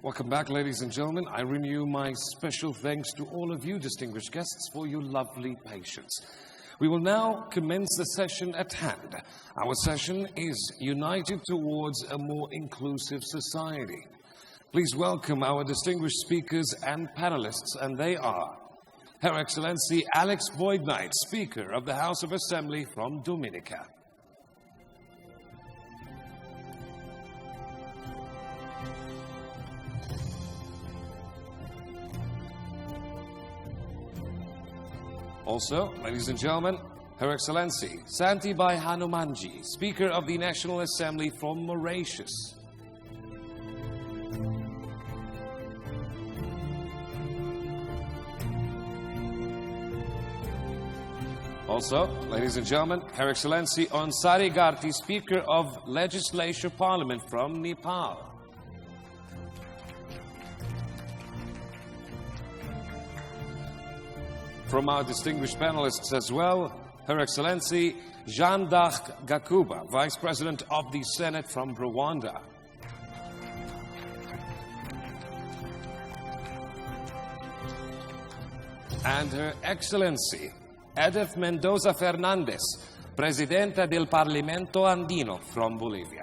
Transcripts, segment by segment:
Welcome back, ladies and gentlemen. I renew my special thanks to all of you, distinguished guests, for your lovely patience. We will now commence the session at hand. Our session is United Towards a More Inclusive Society. Please welcome our distinguished speakers and panelists, and they are Her Excellency Alex Boyd-Knight, Speaker of the House of Assembly from Dominica. Also, ladies and gentlemen, Her Excellency Santibai Hanumanji, Speaker of the National Assembly from Mauritius. Also, ladies and gentlemen, Her Excellency Onsari Garti, Speaker of Legislature Parliament from Nepal. From our distinguished panelists as well, Her Excellency Jean d'Arc Gakuba, Vice President of the Senate from Rwanda. And Her Excellency Edith Mendoza Fernandez, Presidenta del Parlamento Andino from Bolivia.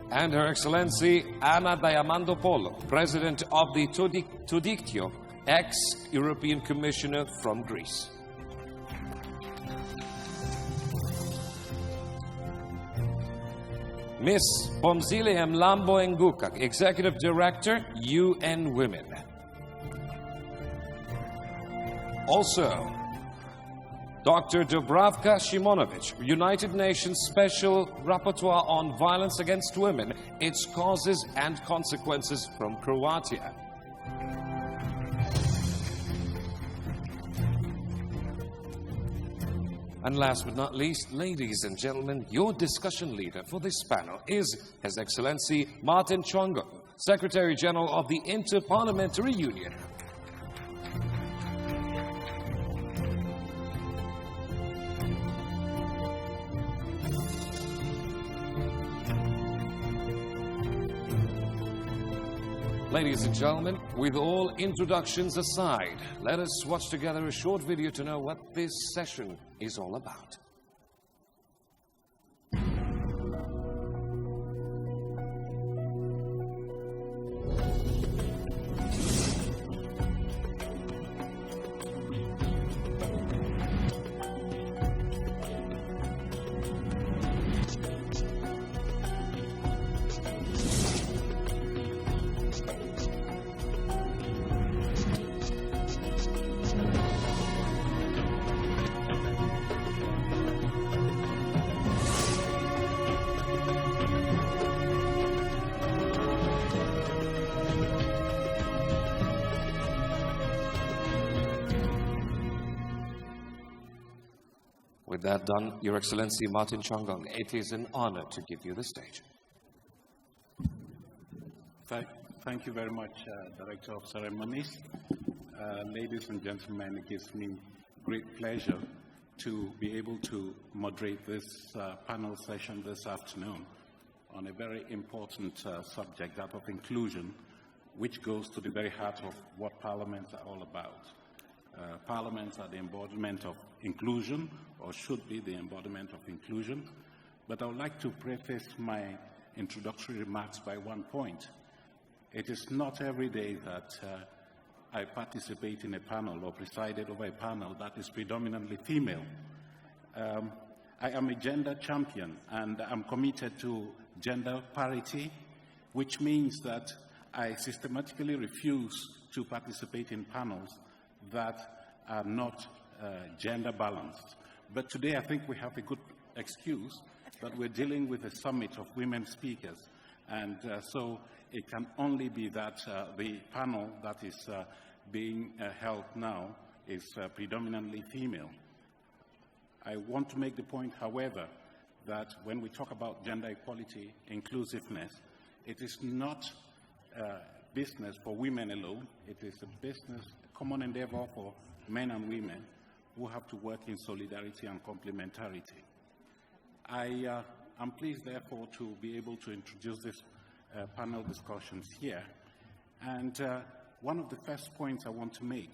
And Her Excellency Ana Diamandopoulos, President of the Todiktio, ex-European Commissioner from Greece. Ms. Pomzile Mlambo Nguka, Executive Director, UN Women. Also, Dr. Dubravka Simonovic, United Nations Special Rapporteur on Violence Against Women, its causes and consequences from Croatia. And last but not least, ladies and gentlemen, your discussion leader for this panel is His Excellency Martin Chongo, Secretary General of the Inter-Parliamentary Union. Ladies and gentlemen, with all introductions aside, let us watch together a short video to know what this session is all about. With that done, Your Excellency Martin Chongong, it is an honor to give you the stage. Thank you very much, Director of Ceremonies. Ladies and gentlemen, it gives me great pleasure to be able to moderate this panel session this afternoon on a very important subject, that of inclusion, which goes to the very heart of what parliaments are all about. Parliaments are the embodiment of inclusion, or should be the embodiment of inclusion. But I would like to preface my introductory remarks by one point. It is not every day that I participate in a panel or presided over a panel that is predominantly female. I am a gender champion, and I'm committed to gender parity, which means that I systematically refuse to participate in panels that are not gender balanced. But today I think we have a good excuse that we're dealing with a summit of women speakers, and so it can only be that the panel that is being held now is predominantly female. I want to make the point, however, that when we talk about gender equality, inclusiveness, it is not business for women alone. It is a business, a common endeavor for men and women who have to work in solidarity and complementarity. I'm pleased, therefore, to be able to introduce this panel discussions here. And one of the first points I want to make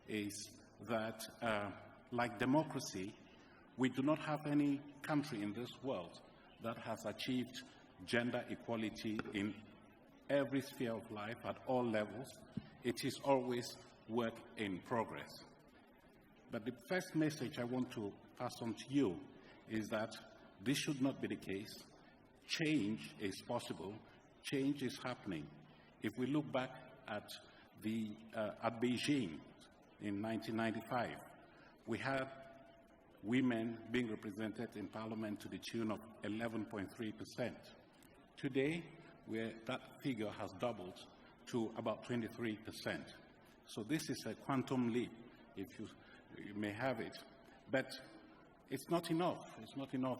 is that, like democracy, we do not have any country in this world that has achieved gender equality in every sphere of life at all levels. It is always work in progress. But the first message I want to pass on to you is that this should not be the case. Change is possible. Change is happening. If we look back at Beijing in 1995, we had women being represented in parliament to the tune of 11.3%. Today, that figure has doubled to about 23%. So this is a quantum leap, if you may have it. But it's not enough. It's not enough.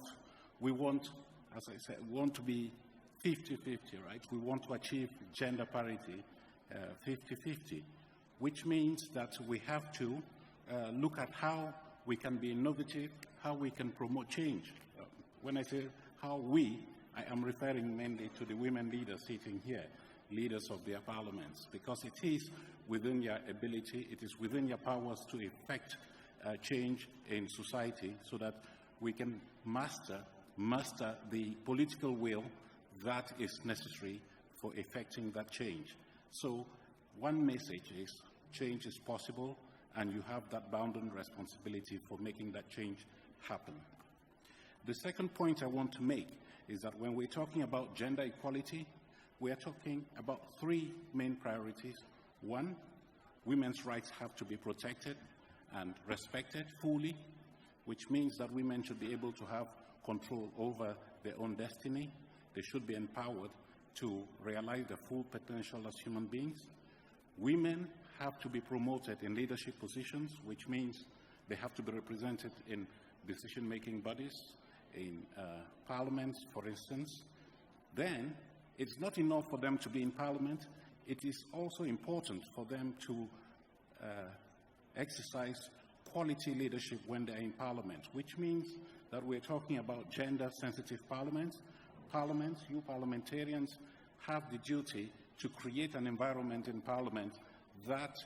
We want, as I said, we want to be 50-50, right? We want to achieve gender parity 50-50, which means that we have to look at how we can be innovative, how we can promote change. When I say how we, I am referring mainly to the women leaders sitting here, leaders of their parliaments, because it is within your ability, it is within your powers to effect change in society so that we can master the political will that is necessary for effecting that change. So one message is change is possible, and you have that bounden responsibility for making that change happen. The second point I want to make is that when we're talking about gender equality, we are talking about three main priorities. One, women's rights have to be protected and respected fully, which means that women should be able to have control over their own destiny. They should be empowered to realize their full potential as human beings. Women have to be promoted in leadership positions, which means they have to be represented in decision-making bodies, in parliaments, for instance. Then, it's not enough for them to be in parliament. It is also important for them to exercise quality leadership when they're in parliament, which means that we're talking about gender-sensitive parliaments. Parliaments, you parliamentarians, have the duty to create an environment in parliament that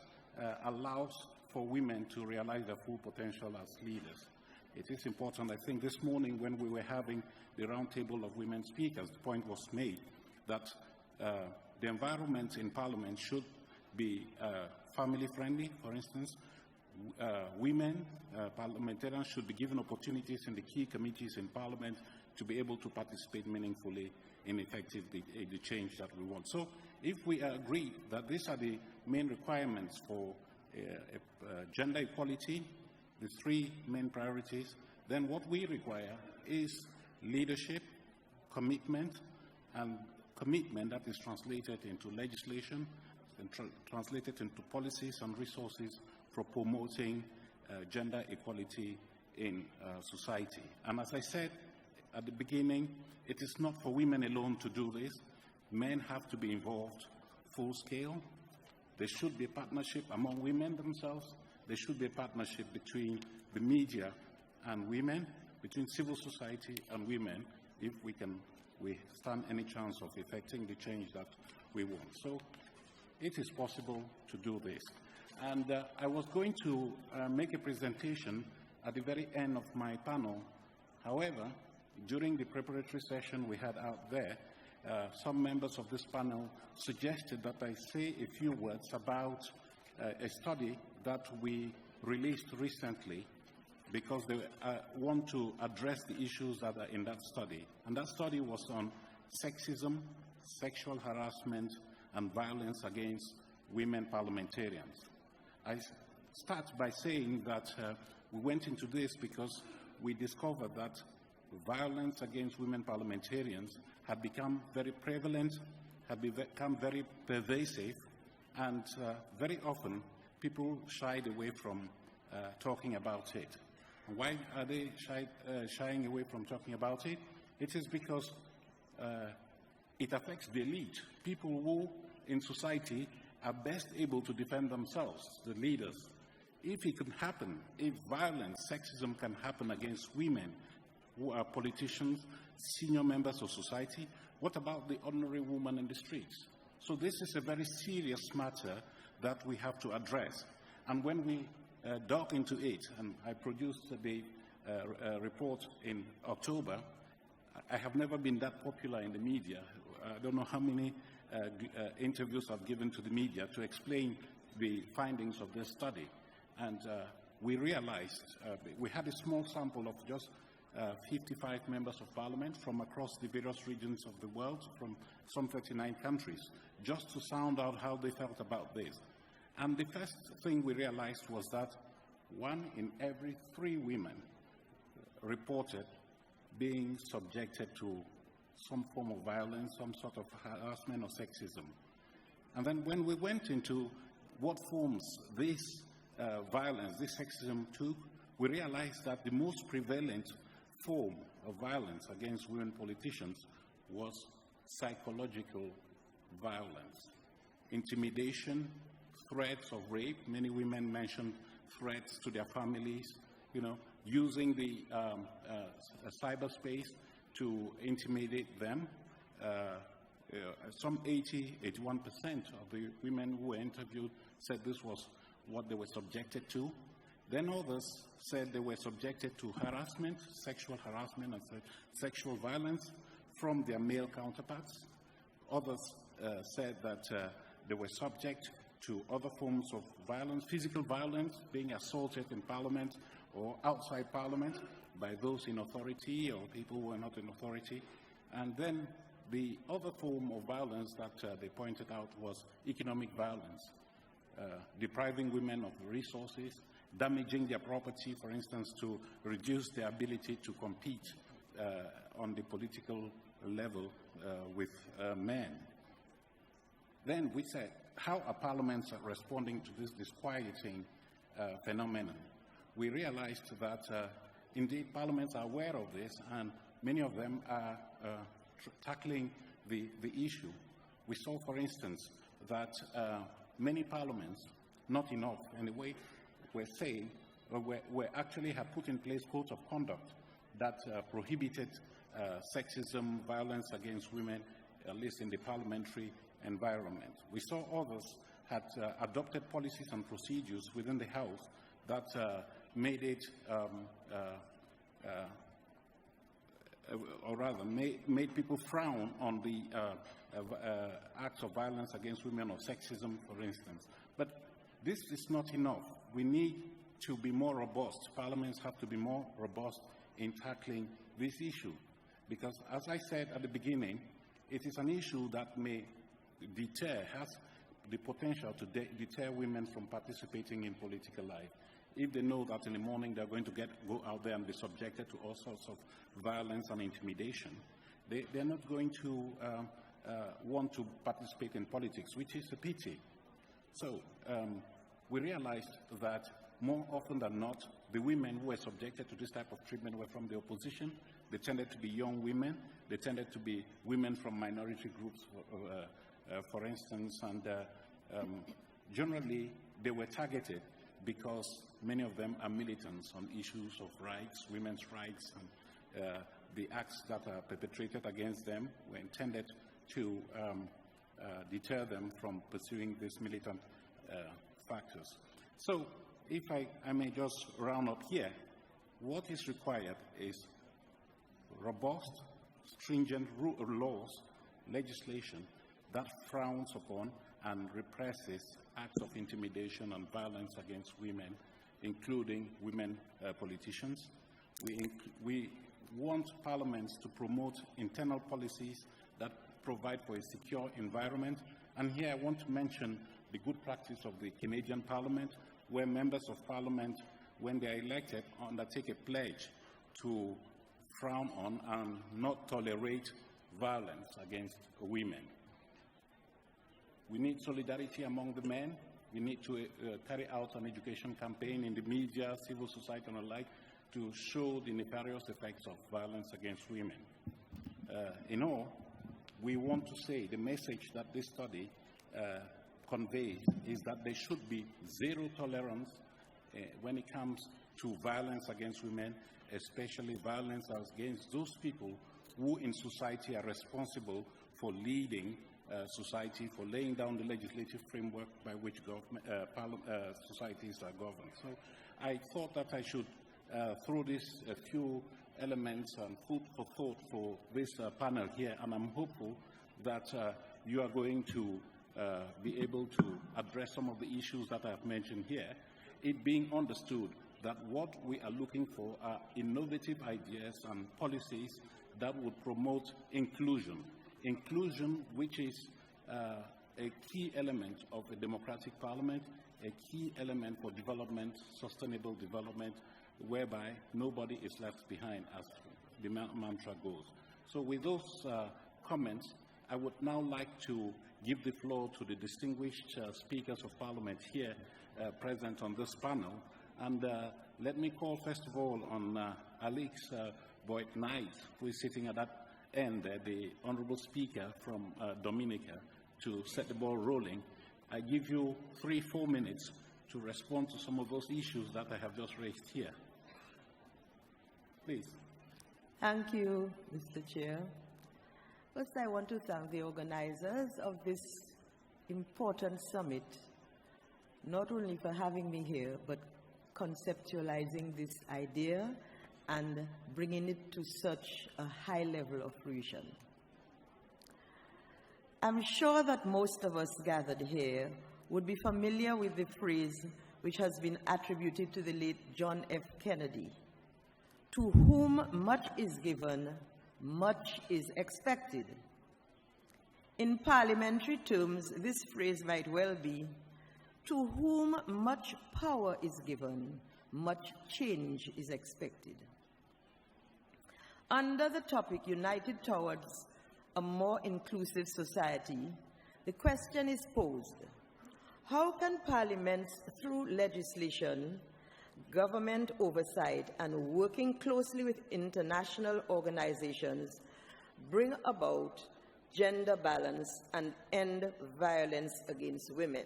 allows for women to realize their full potential as leaders. It is important. I think this morning when we were having the roundtable of women speakers, the point was made that the environment in parliament should be family-friendly, for instance. Women, parliamentarians, should be given opportunities in the key committees in parliament to be able to participate meaningfully in effective the change that we want. So if we agree that these are the main requirements for gender equality, the three main priorities, then what we require is leadership, commitment, and commitment that is translated into legislation and translated into policies and resources for promoting gender equality in society. And as I said at the beginning, it is not for women alone to do this. Men have to be involved full scale. There should be a partnership among women themselves. There should be a partnership between the media and women, between civil society and women, if we stand any chance of effecting the change that we want. So it is possible to do this. And I was going to make a presentation at the very end of my panel. However, during the preparatory session we had out there, some members of this panel suggested that I say a few words about a study that we released recently, because they want to address the issues that are in that study. And that study was on sexism, sexual harassment, and violence against women parliamentarians. I start by saying that we went into this because we discovered that violence against women parliamentarians had become very prevalent, had become very pervasive, and very often people shied away from talking about it. Why are they shying away from talking about it? It is because it affects the elite, people who in society are best able to defend themselves, the leaders. If it can happen, if violence, sexism can happen against women, who are politicians, senior members of society? What about the ordinary woman in the streets? So this is a very serious matter that we have to address. And when we dug into it, and I produced the report in October, I have never been that popular in the media. I don't know how many interviews I've given to the media to explain the findings of this study. And we realized, we had a small sample of just 55 members of parliament from across the various regions of the world, from some 39 countries, just to sound out how they felt about this. And the first thing we realized was that 1 in every 3 women reported being subjected to some form of violence, some sort of harassment or sexism. And then when we went into what forms this violence, this sexism took, we realized that the most prevalent form of violence against women politicians was psychological violence. Intimidation, threats of rape. Many women mentioned threats to their families, using the cyberspace to intimidate them. Some 81% of the women who were interviewed said this was what they were subjected to. Then others said they were subjected to harassment, sexual harassment and sexual violence from their male counterparts. Others said that they were subject to other forms of violence, physical violence, being assaulted in parliament or outside parliament by those in authority or people who are not in authority. And then the other form of violence that they pointed out was economic violence, depriving women of resources, damaging their property, for instance, to reduce their ability to compete on the political level with men. Then we said, how are parliaments responding to this disquieting phenomenon? We realized that indeed parliaments are aware of this, and many of them are tackling the issue. We saw, for instance, that many parliaments, not enough anyway, were saying, or actually have put in place codes of conduct that prohibited sexism, violence against women, at least in the parliamentary environment. We saw others had adopted policies and procedures within the House that made it, or rather, made people frown on the acts of violence against women or sexism, for instance. But this is not enough. We need to be more robust. Parliaments have to be more robust in tackling this issue. Because, as I said at the beginning, it is an issue that may has the potential to deter women from participating in political life. If they know that in the morning they're going to go out there and be subjected to all sorts of violence and intimidation, they're not going to want to participate in politics, which is a pity. So we realized that more often than not, the women who were subjected to this type of treatment were from the opposition. They tended to be young women. They tended to be women from minority groups, for instance, and generally they were targeted because many of them are militants on issues of rights, women's rights, and the acts that are perpetrated against them were intended to deter them from pursuing these militant factors. So, if I may just round up here, what is required is robust, stringent laws, legislation that frowns upon and represses acts of intimidation and violence against women, including women politicians. We want parliaments to promote internal policies that provide for a secure environment. And here I want to mention the good practice of the Canadian Parliament, where members of Parliament, when they are elected, undertake a pledge to frown on and not tolerate violence against women. We need solidarity among the men. We need to carry out an education campaign in the media, civil society, and the like to show the nefarious effects of violence against women. In all, we want to say the message that this study conveys is that there should be zero tolerance when it comes to violence against women, especially violence against those people who in society are responsible for leading society, for laying down the legislative framework by which societies are governed. So I thought that I should throw this a few elements and food for thought for this panel here, and I'm hopeful that you are going to be able to address some of the issues that I've mentioned here, it being understood that what we are looking for are innovative ideas and policies that would promote inclusion. Inclusion, which is a key element of a democratic parliament, a key element for development, sustainable development, whereby nobody is left behind, as the mantra goes. So with those comments, I would now like to give the floor to the distinguished speakers of parliament here present on this panel. And let me call first of all on Alex Boyd Knight, who is sitting at that end, the Honorable Speaker from Dominica, to set the ball rolling. I give you 3-4 minutes to respond to some of those issues that I have just raised here. Please. Thank you, Mr. Chair. First, I want to thank the organizers of this important summit, not only for having me here, but conceptualizing this idea and bringing it to such a high level of fruition. I'm sure that most of us gathered here would be familiar with the phrase which has been attributed to the late John F. Kennedy, "To whom much is given, much is expected." In parliamentary terms, this phrase might well be, "To whom much power is given, much change is expected." Under the topic United Towards a More Inclusive Society, the question is posed: how can parliaments, through legislation, government oversight, and working closely with international organizations, bring about gender balance and end violence against women?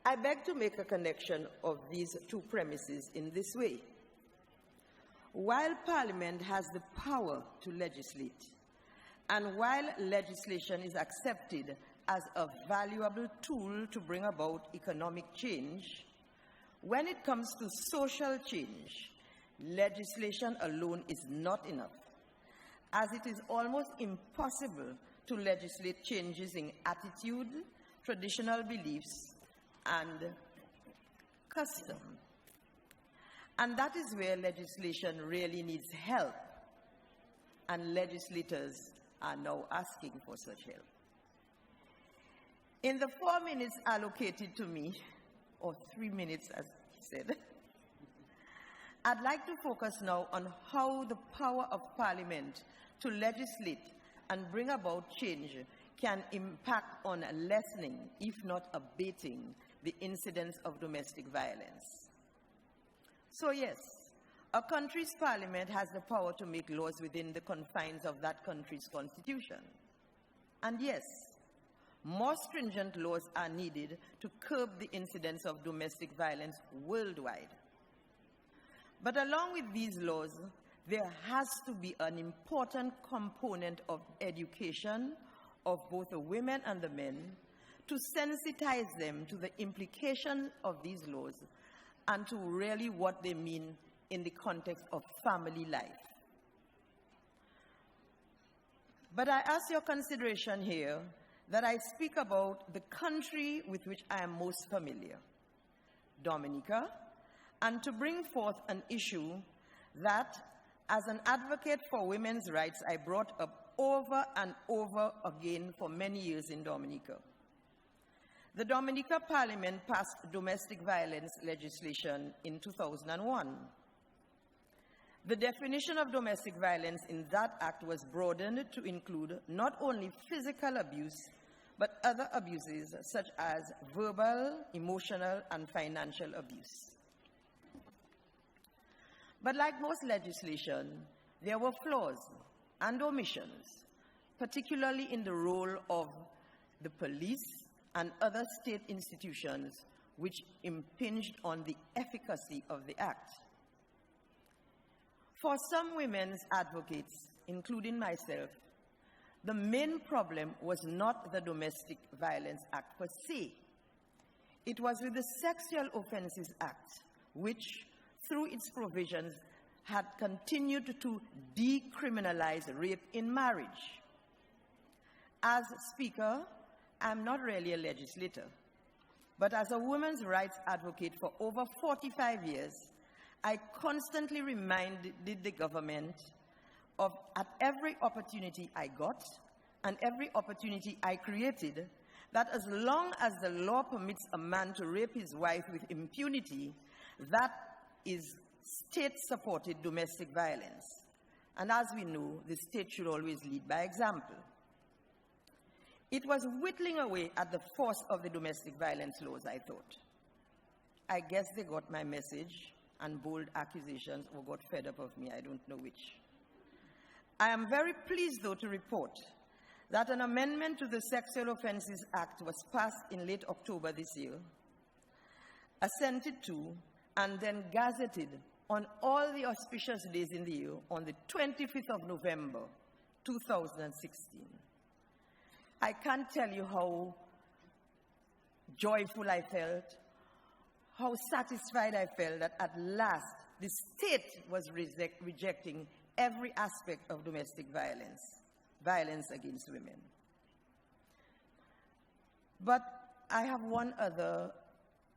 I beg to make a connection of these two premises in this way. While Parliament has the power to legislate, and while legislation is accepted as a valuable tool to bring about economic change, when it comes to social change, legislation alone is not enough, as it is almost impossible to legislate changes in attitude, traditional beliefs, and custom. And that is where legislation really needs help, and legislators are now asking for such help. In the 4 minutes allocated to me, or 3 minutes as he said, I'd like to focus now on how the power of Parliament to legislate and bring about change can impact on lessening, if not abating, the incidence of domestic violence. So yes, a country's parliament has the power to make laws within the confines of that country's constitution. And yes, more stringent laws are needed to curb the incidence of domestic violence worldwide. But along with these laws, there has to be an important component of education of both the women and the men to sensitize them to the implications of these laws and to really what they mean in the context of family life. But I ask your consideration here that I speak about the country with which I am most familiar, Dominica, and to bring forth an issue that, as an advocate for women's rights, I brought up over and over again for many years in Dominica. The Dominica Parliament passed domestic violence legislation in 2001. The definition of domestic violence in that act was broadened to include not only physical abuse, but other abuses such as verbal, emotional, and financial abuse. But like most legislation, there were flaws and omissions, particularly in the role of the police and other state institutions, which impinged on the efficacy of the act. For some women's advocates, including myself, the main problem was not the Domestic Violence Act per se. It was with the Sexual Offences Act, which, through its provisions, had continued to decriminalize rape in marriage. As Speaker, I'm not really a legislator, but as a women's rights advocate for over 45 years, I constantly reminded the government of, at every opportunity I got and every opportunity I created, that as long as the law permits a man to rape his wife with impunity, that is state-supported domestic violence. And as we know, the state should always lead by example. It was whittling away at the force of the domestic violence laws, I thought. I guess they got my message and bold accusations, or got fed up of me, I don't know which. I am very pleased, though, to report that an amendment to the Sexual Offences Act was passed in late October this year, assented to, and then gazetted on all the auspicious days in the year on the 25th of November, 2016. I can't tell you how joyful I felt, how satisfied I felt that at last the state was rejecting every aspect of domestic violence, violence against women. But I have one other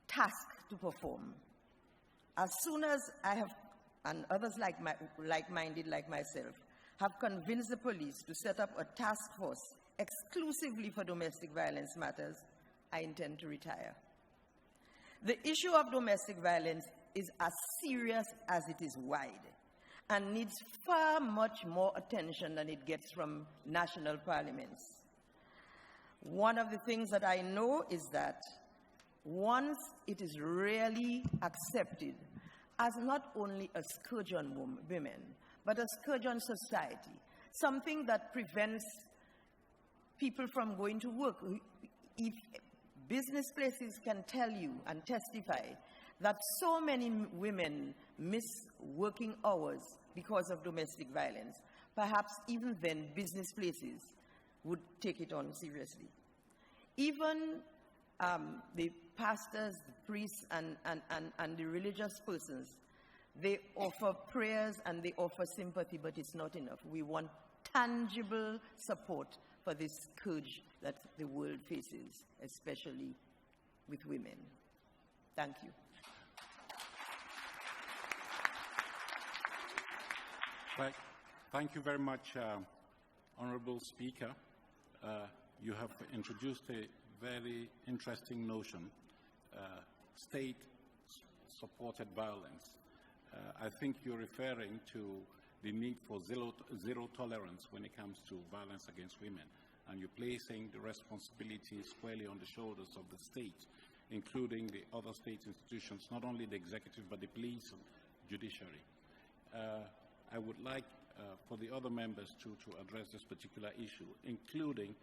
task to perform. As soon as I have, and others like-minded like myself, have convinced the police to set up a task force exclusively for domestic violence matters, I intend to retire. The issue of domestic violence is as serious as it is wide and needs far much more attention than it gets from national parliaments. One of the things that I know is that once it is really accepted as not only a scourge on women, but a scourge on society, something that prevents people from going to work. If business places can tell you and testify that so many women miss working hours because of domestic violence, perhaps even then business places would take it on seriously. Even the pastors, the priests, and the religious persons, they offer prayers and they offer sympathy, but it's not enough. We want tangible support for this scourge that the world faces, especially with women. Thank you. Thank you very much, Honorable Speaker. You have introduced a very interesting notion, state-supported violence. I think you're referring to the need for zero tolerance when it comes to violence against women, and you're placing the responsibility squarely on the shoulders of the state, including the other state institutions, not only the executive, but the police and judiciary. I would like for the other members to address this particular issue, including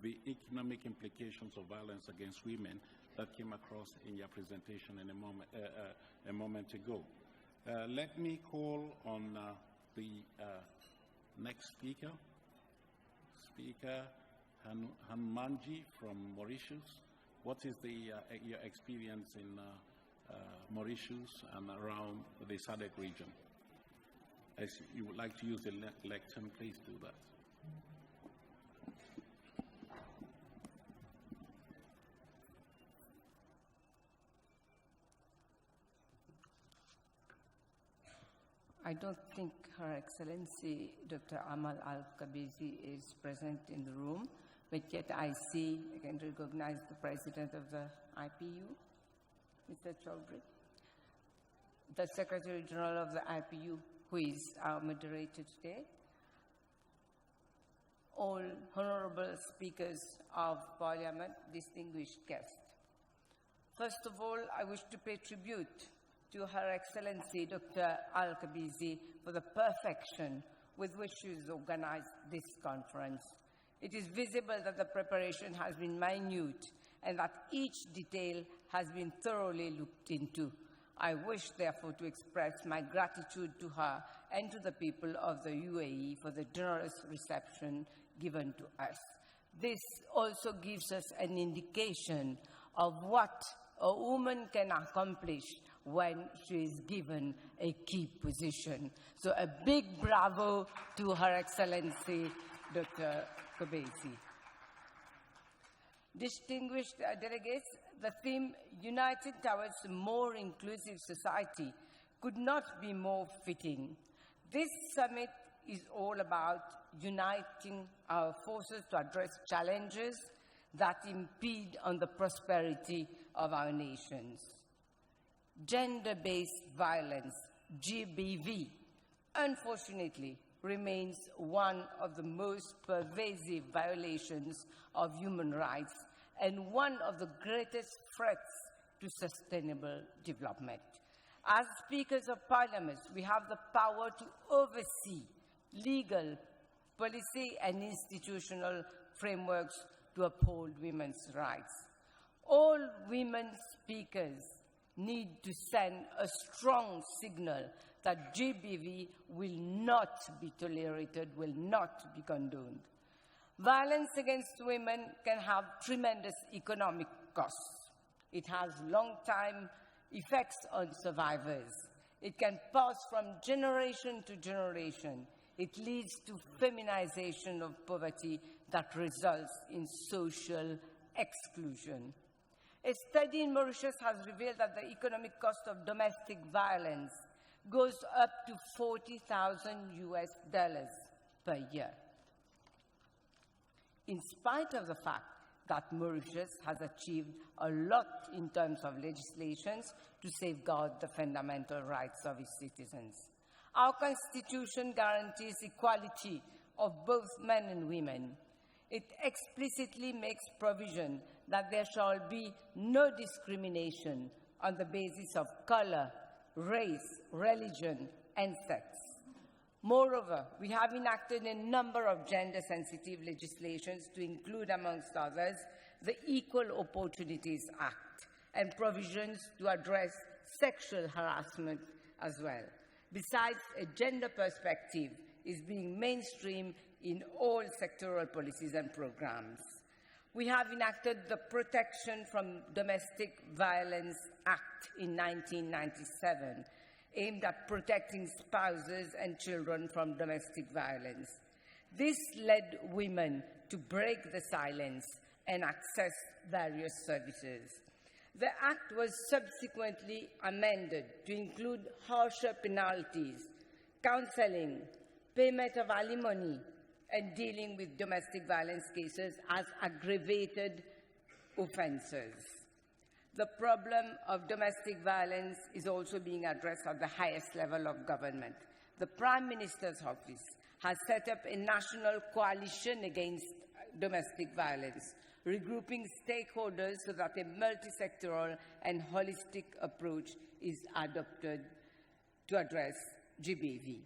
the economic implications of violence against women that came across in your presentation in a moment ago. Let me call on the next speaker, Speaker Hanumanji from Mauritius. What is your experience in Mauritius and around the SADC region? If you would like to use the lectern, please do that. I don't think Her Excellency Dr. Amal Al-Kabezi is present in the room, but yet I can recognize the President of the IPU, Mr. Chaudhry, the Secretary General of the IPU, who is our moderator today, all honorable speakers of Parliament, distinguished guests. First of all, I wish to pay tribute to Her Excellency Dr. Al-Kabezi for the perfection with which she has organized this conference. It is visible that the preparation has been minute and that each detail has been thoroughly looked into. I wish, therefore, to express my gratitude to her and to the people of the UAE for the generous reception given to us. This also gives us an indication of what a woman can accomplish when she is given a key position. So a big bravo to Her Excellency, Dr. Kobesi. Distinguished delegates, the theme, United Towards a More Inclusive Society, could not be more fitting. This summit is all about uniting our forces to address challenges that impede on the prosperity of our nations. Gender-based violence, GBV, unfortunately, remains one of the most pervasive violations of human rights and one of the greatest threats to sustainable development. As Speakers of Parliament, we have the power to oversee legal, policy, and institutional frameworks to uphold women's rights. All women speakers need to send a strong signal that GBV will not be tolerated, will not be condoned. Violence against women can have tremendous economic costs. It has long-term effects on survivors. It can pass from generation to generation. It leads to feminization of poverty that results in social exclusion. A study in Mauritius has revealed that the economic cost of domestic violence goes up to $40,000 US per year. In spite of the fact that Mauritius has achieved a lot in terms of legislations to safeguard the fundamental rights of its citizens. Our Constitution guarantees equality of both men and women. It explicitly makes provision that there shall be no discrimination on the basis of color, race, religion, and sex. Moreover, we have enacted a number of gender-sensitive legislations to include, amongst others, the Equal Opportunities Act and provisions to address sexual harassment as well. Besides, a gender perspective is being mainstreamed in all sectoral policies and programs. We have enacted the Protection from Domestic Violence Act in 1997, aimed at protecting spouses and children from domestic violence. This led women to break the silence and access various services. The Act was subsequently amended to include harsher penalties, counseling, payment of alimony, and dealing with domestic violence cases as aggravated offenses. The problem of domestic violence is also being addressed at the highest level of government. The Prime Minister's office has set up a national coalition against domestic violence, regrouping stakeholders so that a multi-sectoral and holistic approach is adopted to address GBV.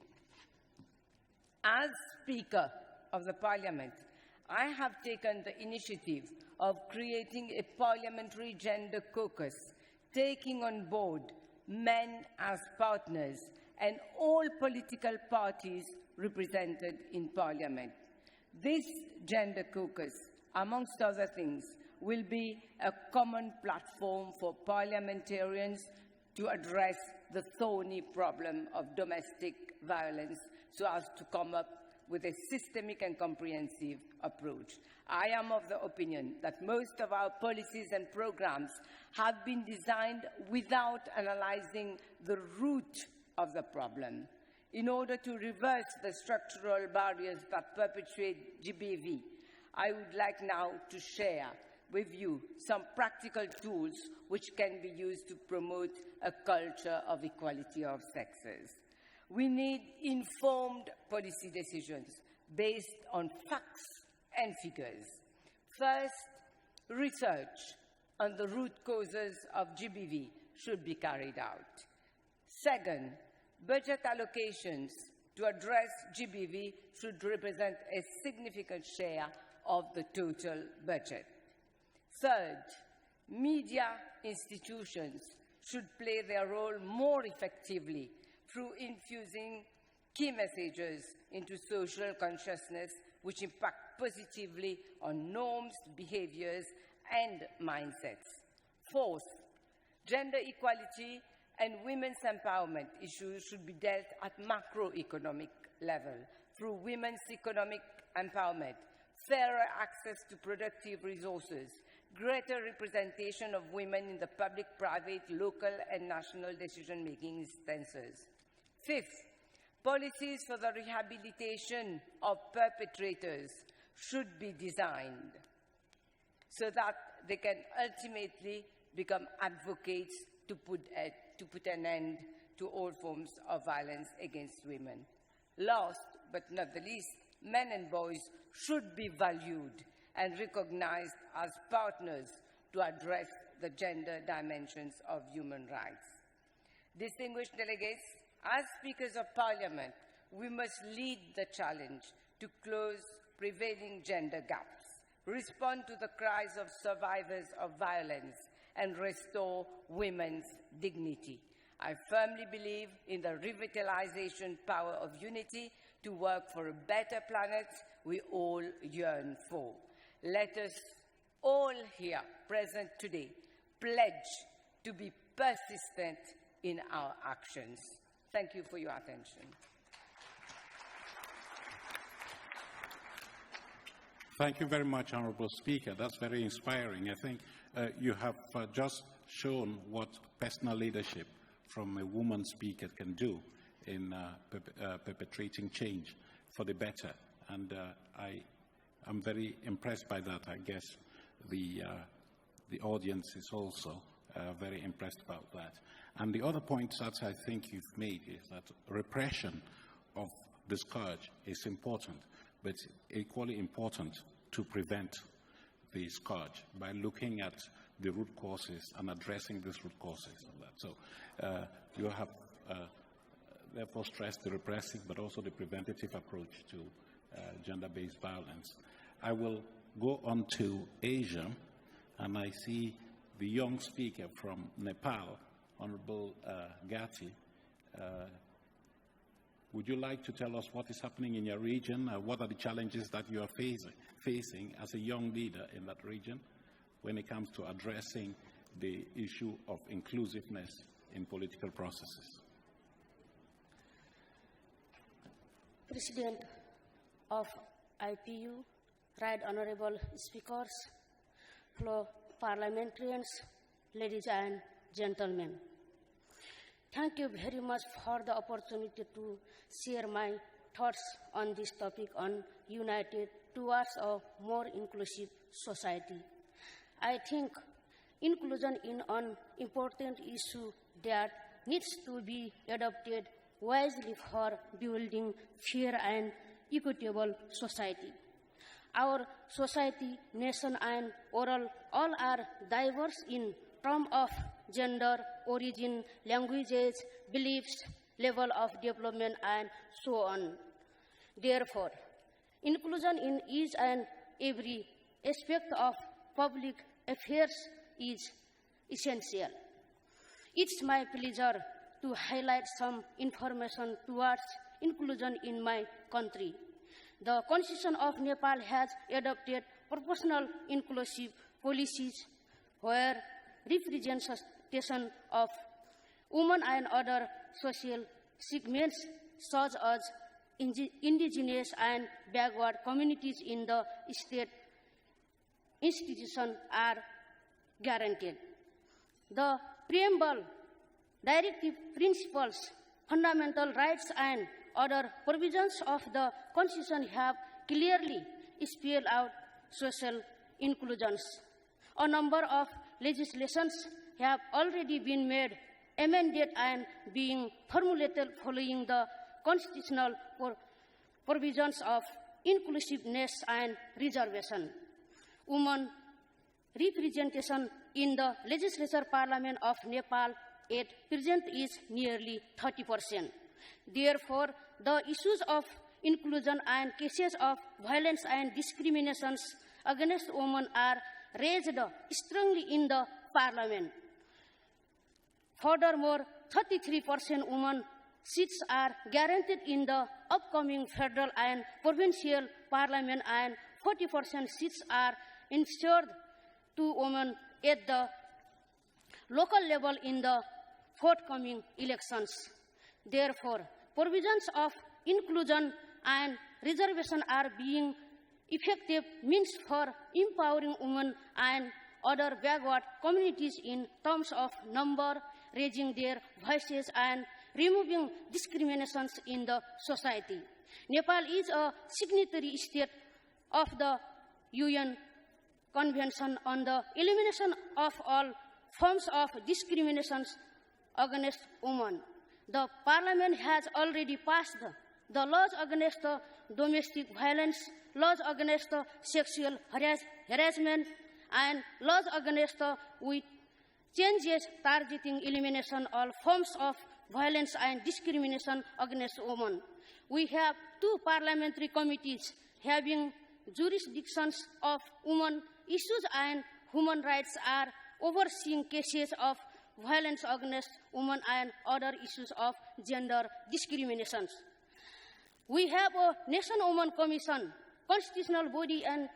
As Speaker of the Parliament, I have taken the initiative of creating a parliamentary gender caucus, taking on board men as partners and all political parties represented in Parliament. This gender caucus, amongst other things, will be a common platform for parliamentarians to address the thorny problem of domestic violence so as to come up with a systemic and comprehensive approach. I am of the opinion that most of our policies and programs have been designed without analyzing the root of the problem. In order to reverse the structural barriers that perpetuate GBV, I would like now to share with you some practical tools which can be used to promote a culture of equality of sexes. We need informed policy decisions based on facts and figures. First, research on the root causes of GBV should be carried out. Second, budget allocations to address GBV should represent a significant share of the total budget. Third, media institutions should play their role more effectively through infusing key messages into social consciousness which impact positively on norms, behaviors, and mindsets. Fourth, gender equality and women's empowerment issues should be dealt at macroeconomic level through women's economic empowerment, fairer access to productive resources, greater representation of women in the public, private, local, and national decision-making instances. Fifth, policies for the rehabilitation of perpetrators should be designed so that they can ultimately become advocates to put an end to all forms of violence against women. Last but not the least, men and boys should be valued and recognized as partners to address the gender dimensions of human rights. Distinguished delegates, as Speakers of Parliament, we must lead the challenge to close prevailing gender gaps, respond to the cries of survivors of violence, and restore women's dignity. I firmly believe in the revitalization power of unity to work for a better planet we all yearn for. Let us all here present today pledge to be persistent in our actions. Thank you for your attention. Thank you very much, Honourable Speaker. That's very inspiring. I think you have just shown what personal leadership from a woman speaker can do in perpetrating change for the better. And I'm very impressed by that. I guess the audience is also very impressed about that. And the other point that I think you've made is that repression of the scourge is important, but equally important to prevent the scourge by looking at the root causes and addressing these root causes of that. So you have therefore stressed the repressive but also the preventative approach to gender-based violence. I will go on to Asia, and I see the young speaker from Nepal, Honorable Gati. Would you like to tell us what is happening in your region? What are the challenges that you are facing as a young leader in that region when it comes to addressing the issue of inclusiveness in political processes? President of IPU, Right Honorable Speakers, fellow parliamentarians, ladies and gentlemen. Thank you very much for the opportunity to share my thoughts on this topic on united towards a more inclusive society. I think inclusion is an important issue that needs to be adopted wisely for building fair and equitable society. Our society, nation, and oral all are diverse in terms of gender, origin, languages, beliefs, level of development, and so on. Therefore, inclusion in each and every aspect of public affairs is essential. It's my pleasure to highlight some information towards inclusion in my country. The Constitution of Nepal has adopted proportional inclusive policies where representation of women and other social segments such as indigenous and backward communities in the state institutions are guaranteed. The preamble, directive principles, fundamental rights, and other provisions of the Constitution have clearly spelled out social inclusions. A number of legislations have already been made, amended, and being formulated following the constitutional provisions of inclusiveness and reservation. Women representation in the Legislature Parliament of Nepal at present is nearly 30%. Therefore, the issues of inclusion and cases of violence and discriminations against women are raised strongly in the Parliament. Furthermore, 33% women seats are guaranteed in the upcoming federal and provincial parliament, and 40% seats are ensured to women at the local level in the forthcoming elections. Therefore, provisions of inclusion and reservation are being effective means for empowering women and other backward communities in terms of number, raising their voices, and removing discriminations in the society. Nepal is a signatory state of the UN Convention on the Elimination of All Forms of Discrimination against Women. The Parliament has already passed the laws against domestic violence, laws against sexual harassment, and laws against with changes targeting elimination all forms of violence and discrimination against women. We have 2 parliamentary committees having jurisdictions of women issues, and human rights are overseeing cases of violence against women and other issues of gender discriminations. We have a National Women Commission, constitutional body, and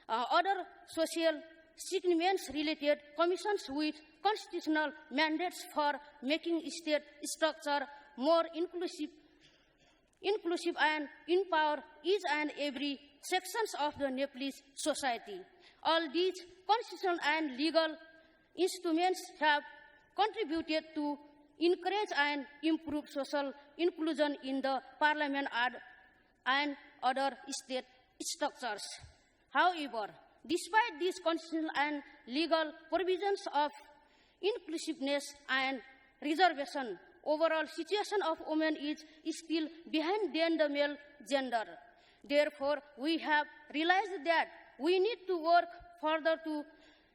other social segments-related commissions with constitutional mandates for making state structure more inclusive and empower each and every sections of the Nepalese society. All these constitutional and legal instruments have contributed to encourage and improve social inclusion in the parliament and other state structures. However, despite these constitutional and legal provisions of inclusiveness and reservation, overall situation of women is still behind than the male gender. Therefore, we have realized that we need to work further to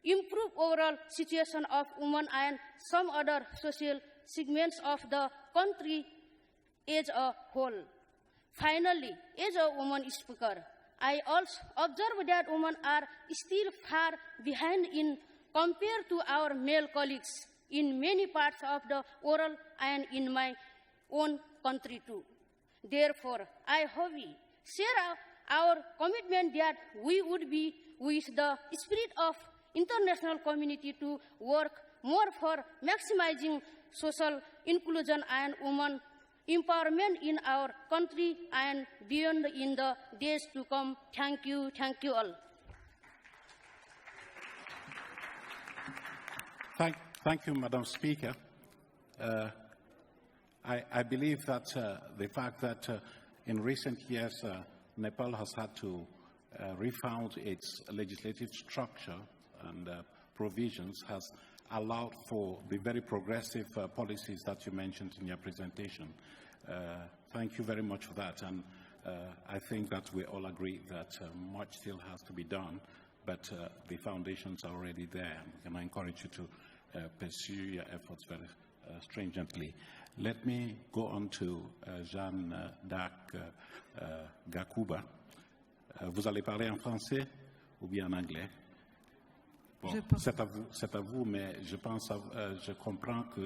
improve overall situation of women and some other social segments of the country as a whole. Finally, as a woman speaker, I also observe that women are still far behind in compared to our male colleagues in many parts of the world and in my own country too. Therefore, I hope we share our commitment that we would be with the spirit of international community to work more for maximizing social inclusion and women empowerment in our country and beyond in the days to come. Thank you all. Thank you, Madam Speaker. I believe that the fact that in recent years Nepal has had to refound its legislative structure and provisions has allowed for the very progressive policies that you mentioned in your presentation. Thank you very much for that. And I think that we all agree that much still has to be done, but the foundations are already there. And I encourage you to pursue your efforts very stringently. Let me go on to Jeanne d'Arc Gakuba. Vous allez parler en français ou bien en anglais? Bon, c'est à vous, mais je comprends que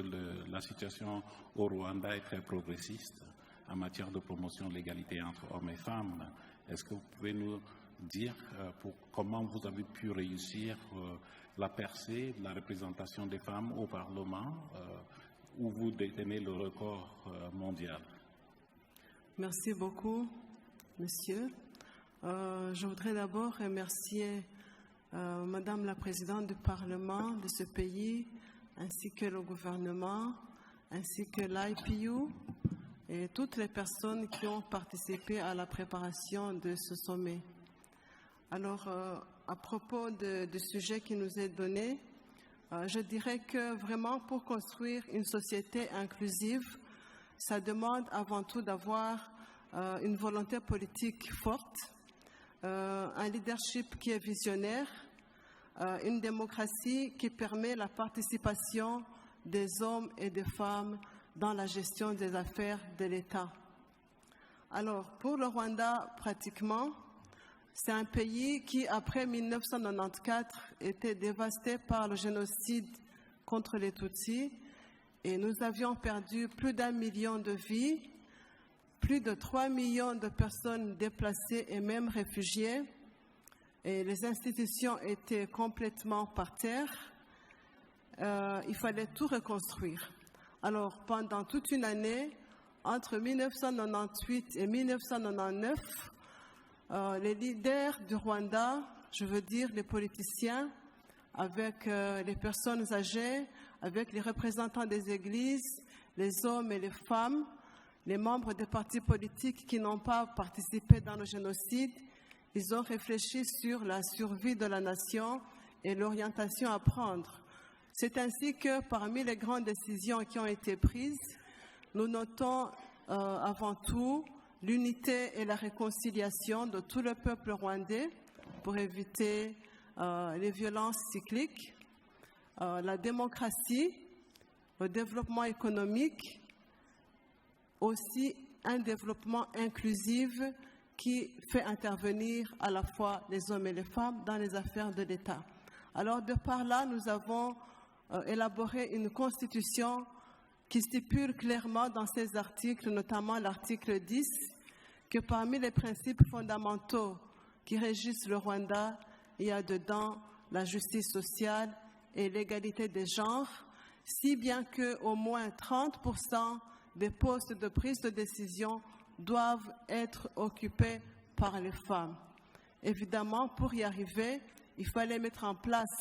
la situation au Rwanda est très progressiste en matière de promotion de l'égalité entre hommes et femmes. Est-ce que vous pouvez nous dire comment vous avez pu réussir la percée de la représentation des femmes au Parlement, où vous détenez le record mondial? Merci beaucoup, monsieur. Je voudrais d'abord remercier Madame la Présidente du Parlement de ce pays, ainsi que le gouvernement, ainsi que l'IPU et toutes les personnes qui ont participé à la préparation de ce sommet. Alors, à propos du sujet qui nous est donné, je dirais que vraiment pour construire une société inclusive, ça demande avant tout d'avoir une volonté politique forte, un leadership qui est visionnaire, une démocratie qui permet la participation des hommes et des femmes dans la gestion des affaires de l'État. Alors, pour le Rwanda, pratiquement, c'est un pays qui, après 1994, était dévasté par le génocide contre les Tutsis Et nous avions perdu plus d'1 million de vies, plus de 3 millions de personnes déplacées et même réfugiées. Et les institutions étaient complètement par terre. Il fallait tout reconstruire. Alors, pendant toute une année, entre 1998 et 1999, les leaders du Rwanda, je veux dire les politiciens, avec les personnes âgées, avec les représentants des églises, les hommes et les femmes, les membres des partis politiques qui n'ont pas participé dans le génocide, ils ont réfléchi sur la survie de la nation et l'orientation à prendre. C'est ainsi que parmi les grandes décisions qui ont été prises, nous notons avant tout l'unité et la réconciliation de tout le peuple rwandais pour éviter les violences cycliques, la démocratie, le développement économique, aussi un développement inclusif qui fait intervenir à la fois les hommes et les femmes dans les affaires de l'État. Alors, de par là, nous avons élaboré une constitution qui stipule clairement dans ses articles, notamment l'article 10, que parmi les principes fondamentaux qui régissent le Rwanda, il y a dedans la justice sociale et l'égalité des genres, si bien qu'au moins 30% des postes de prise de décision doivent être occupés par les femmes. Évidemment, pour y arriver, il fallait mettre en place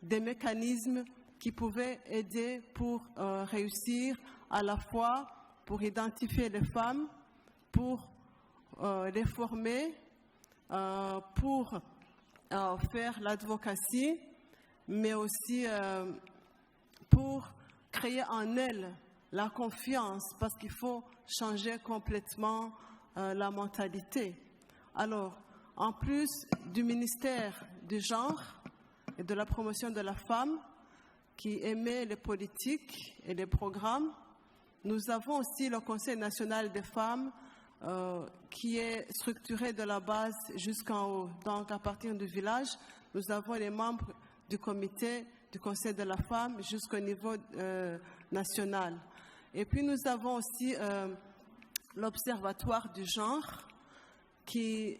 des mécanismes qui pouvaient aider pour réussir, à la fois pour identifier les femmes, pour les former, pour faire l'advocacy, mais aussi pour créer en elles la confiance, parce qu'il faut changer complètement la mentalité. Alors, en plus du ministère du genre et de la promotion de la femme, qui émet les politiques et les programmes, nous avons aussi le Conseil national des femmes qui est structuré de la base jusqu'en haut. Donc, à partir du village, nous avons les membres du comité du Conseil de la femme jusqu'au niveau national. Et puis, nous avons aussi l'Observatoire du genre qui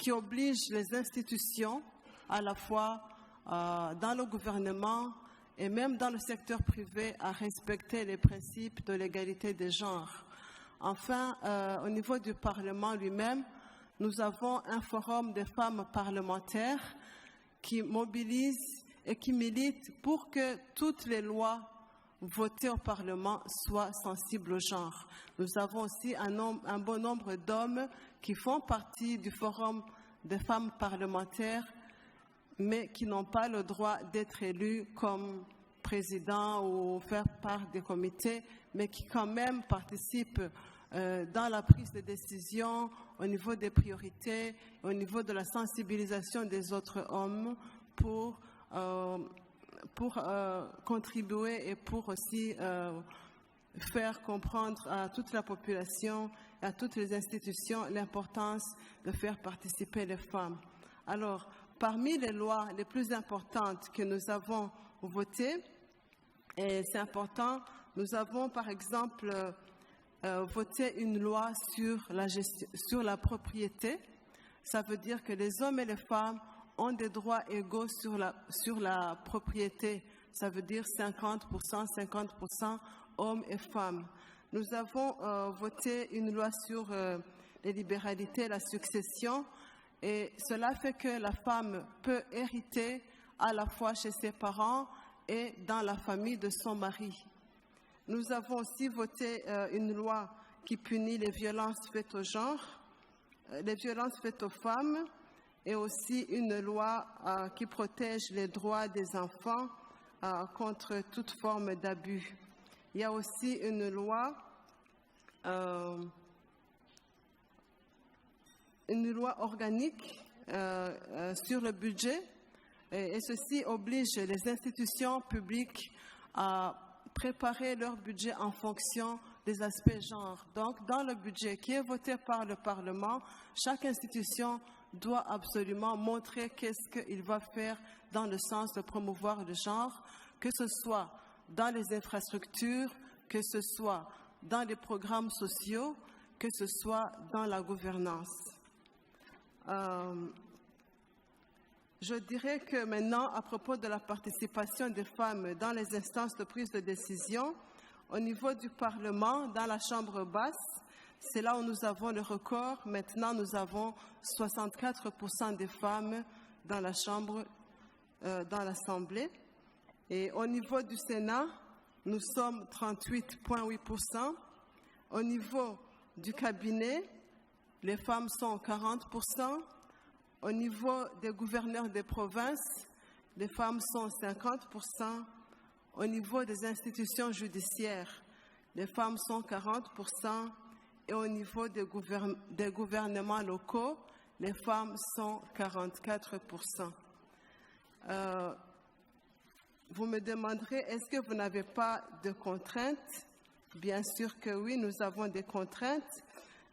oblige les institutions, à la fois dans le gouvernement et même dans le secteur privé, à respecter les principes de l'égalité des genres. Enfin, au niveau du Parlement lui-même, nous avons un forum des femmes parlementaires qui mobilise et qui milite pour que toutes les lois votées au Parlement soient sensibles au genre. Nous avons aussi un bon nombre d'hommes qui font partie du forum des femmes parlementaires, mais qui n'ont pas le droit d'être élus comme président ou faire part des comités, mais qui quand même participent dans la prise de décision au niveau des priorités, au niveau de la sensibilisation des autres hommes pour contribuer et pour aussi faire comprendre à toute la population et à toutes les institutions l'importance de faire participer les femmes. Alors, parmi les lois les plus importantes que nous avons votées, et c'est important, nous avons par exemple voté une loi sur la propriété. Ça veut dire que les hommes et les femmes ont des droits égaux sur la propriété. Ça veut dire 50% hommes et femmes. Nous avons voté une loi sur les libéralités et la succession, et cela fait que la femme peut hériter à la fois chez ses parents et dans la famille de son mari. Nous avons aussi voté une loi qui punit les violences faites au genre, les violences faites aux femmes, et aussi une loi qui protège les droits des enfants contre toute forme d'abus. Il y a aussi une loi organique sur le budget, et ceci oblige les institutions publiques à préparer leur budget en fonction des aspects genre. Donc, dans le budget qui est voté par le Parlement, chaque institution doit absolument montrer qu'est-ce qu'il va faire dans le sens de promouvoir le genre, que ce soit dans les infrastructures, que ce soit dans les programmes sociaux, que ce soit dans la gouvernance. Je dirais que maintenant, à propos de la participation des femmes dans les instances de prise de décision, au niveau du Parlement, dans la Chambre basse, c'est là où nous avons le record. Maintenant, nous avons 64% des femmes dans la Chambre, dans l'Assemblée. Et au niveau du Sénat, nous sommes 38,8%. Au niveau du cabinet, les femmes sont 40%. Au niveau des gouverneurs des provinces, les femmes sont 50%. Au niveau des institutions judiciaires, les femmes sont 40%. Et au niveau des gouvernements locaux, les femmes sont 44%. Vous me demanderez, est-ce que vous n'avez pas de contraintes? Bien sûr que oui, nous avons des contraintes.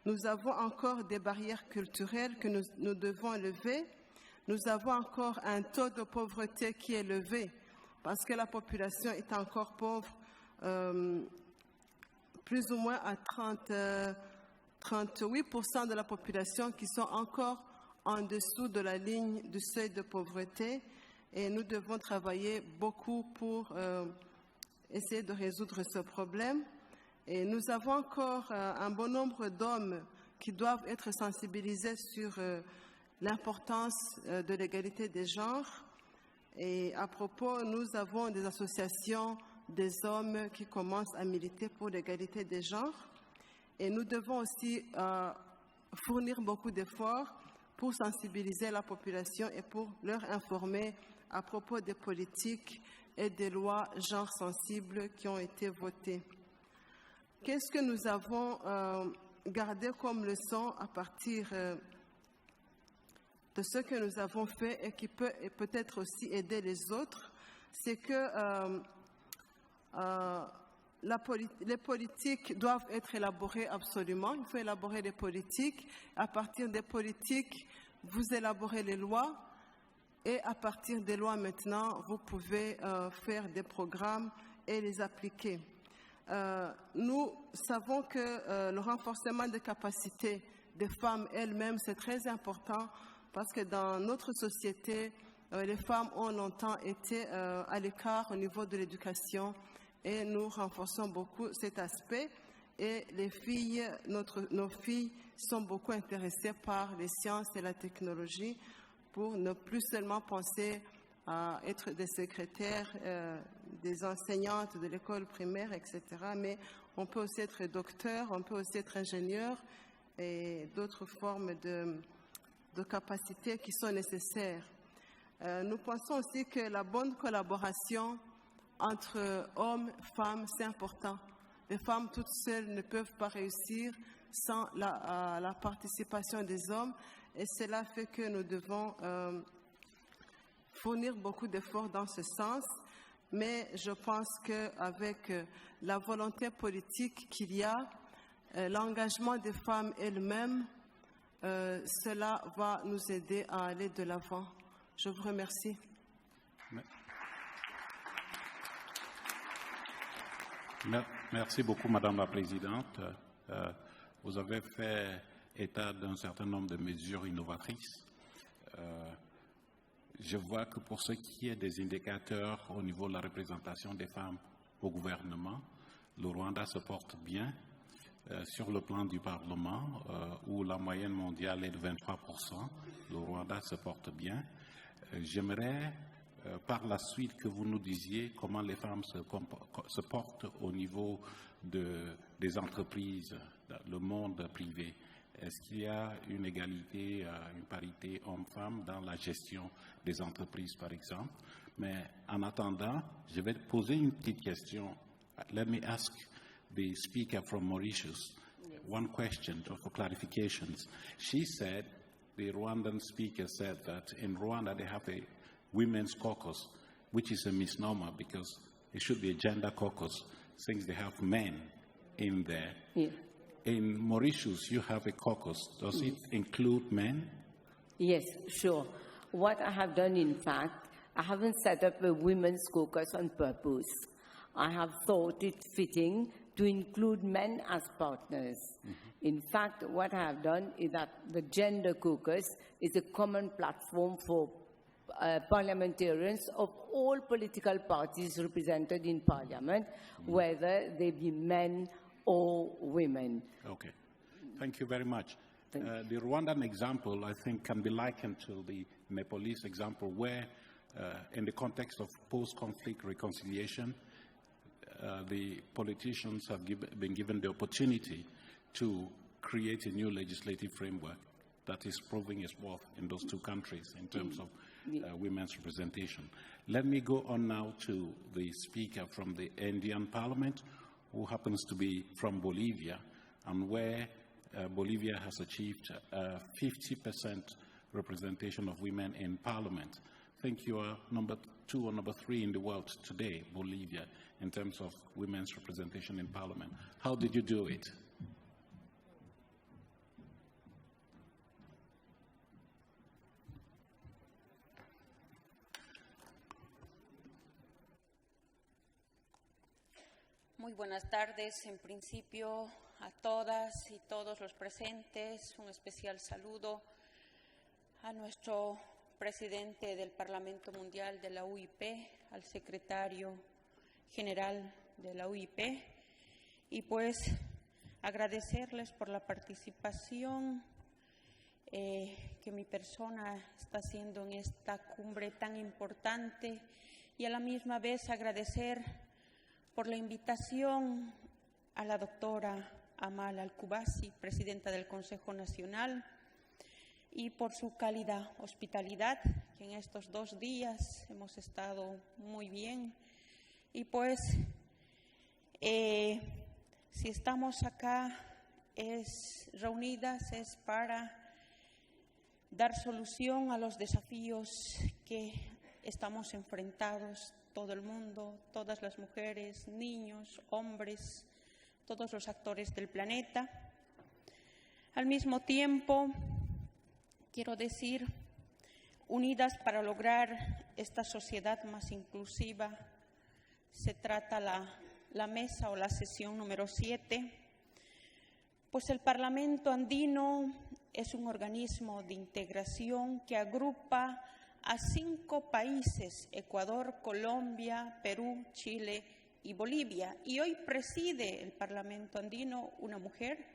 Nous avons encore des barrières culturelles que nous devons lever. Nous avons encore un taux de pauvreté qui est élevé parce que la population est encore pauvre, plus ou moins à 38% de la population qui sont encore en dessous de la ligne du seuil de pauvreté. Et nous devons travailler beaucoup pour essayer de résoudre ce problème. Et nous avons encore un bon nombre d'hommes qui doivent être sensibilisés sur l'importance de l'égalité des genres. Et à propos, nous avons des associations des hommes qui commencent à militer pour l'égalité des genres. Et nous devons aussi fournir beaucoup d'efforts pour sensibiliser la population et pour leur informer à propos des politiques et des lois genre sensibles qui ont été votées. Qu'est-ce que nous avons gardé comme leçon à partir de ce que nous avons fait et qui peut peut-être aussi aider les autres? C'est que les politiques doivent être élaborées absolument. Il faut élaborer des politiques. À partir des politiques, vous élaborez les lois. Et à partir des lois maintenant, vous pouvez faire des programmes et les appliquer. Nous savons que le renforcement des capacités des femmes elles-mêmes, c'est très important parce que dans notre société, les femmes ont longtemps été à l'écart au niveau de l'éducation et nous renforçons beaucoup cet aspect. Et les filles, nos filles sont beaucoup intéressées par les sciences et la technologie pour ne plus seulement penser à être des secrétaires, des enseignantes de l'école primaire, etc. Mais on peut aussi être docteur, on peut aussi être ingénieur et d'autres formes de capacités qui sont nécessaires. Nous pensons aussi que la bonne collaboration entre hommes et femmes, c'est important. Les femmes toutes seules ne peuvent pas réussir sans la participation des hommes et cela fait que nous devons fournir beaucoup d'efforts dans ce sens, mais je pense qu'avec la volonté politique qu'il y a, l'engagement des femmes elles-mêmes, cela va nous aider à aller de l'avant. Je vous remercie. Merci beaucoup, Madame la Présidente. Vous avez fait état d'un certain nombre de mesures innovatrices. Je vois que pour ce qui est des indicateurs au niveau de la représentation des femmes au gouvernement, le Rwanda se porte bien. Sur le plan du Parlement, où la moyenne mondiale est de 23%, le Rwanda se porte bien. J'aimerais par la suite que vous nous disiez comment les femmes se portent au niveau des entreprises, le monde privé. Est-ce qu'il y a une égalité, une parité homme-femme dans la gestion des entreprises, par exemple? Mais en attendant, je vais poser une petite question. Let me ask the speaker from Mauritius one question for clarifications. She said, the Rwandan speaker said that in Rwanda they have a women's caucus, which is a misnomer because it should be a gender caucus since they have men in there. Yeah. In Mauritius, you have a caucus. Does it include men? Yes, sure. What I have done, in fact, I haven't set up a women's caucus on purpose. I have thought it fitting to include men as partners. In fact, what I have done is that the Gender Caucus is a common platform for parliamentarians of all political parties represented in Parliament, whether they be men or women. Okay. Thank you very much. The Rwandan example, I think, can be likened to the Nepalese example, where in the context of post-conflict reconciliation, the politicians have been given the opportunity to create a new legislative framework that is proving its worth in those two countries in terms of women's representation. Let me go on now to the speaker from the Indian Parliament, who happens to be from Bolivia, and where Bolivia has achieved 50% representation of women in Parliament. I think you are number 2 or number 3 in the world today, Bolivia, in terms of women's representation in Parliament. How did you do it? Muy buenas tardes, en principio a todas y todos los presentes. Un especial saludo a nuestro presidente del Parlamento Mundial de la UIP, al secretario general de la UIP, y pues agradecerles por la participación que mi persona está haciendo en esta cumbre tan importante, y a la misma vez agradecer por la invitación a la doctora Amal Al-Kubaisi, presidenta del Consejo Nacional, y por su cálida hospitalidad, que en estos 2 días hemos estado muy bien. Y pues, si estamos acá reunidas es para dar solución a los desafíos que estamos enfrentados, todo el mundo, todas las mujeres, niños, hombres, todos los actores del planeta. Al mismo tiempo, quiero decir, unidas para lograr esta sociedad más inclusiva, se trata la mesa o la sesión número 7, pues el Parlamento Andino es un organismo de integración que agrupa a 5 países: Ecuador, Colombia, Perú, Chile y Bolivia. Y hoy preside el Parlamento Andino una mujer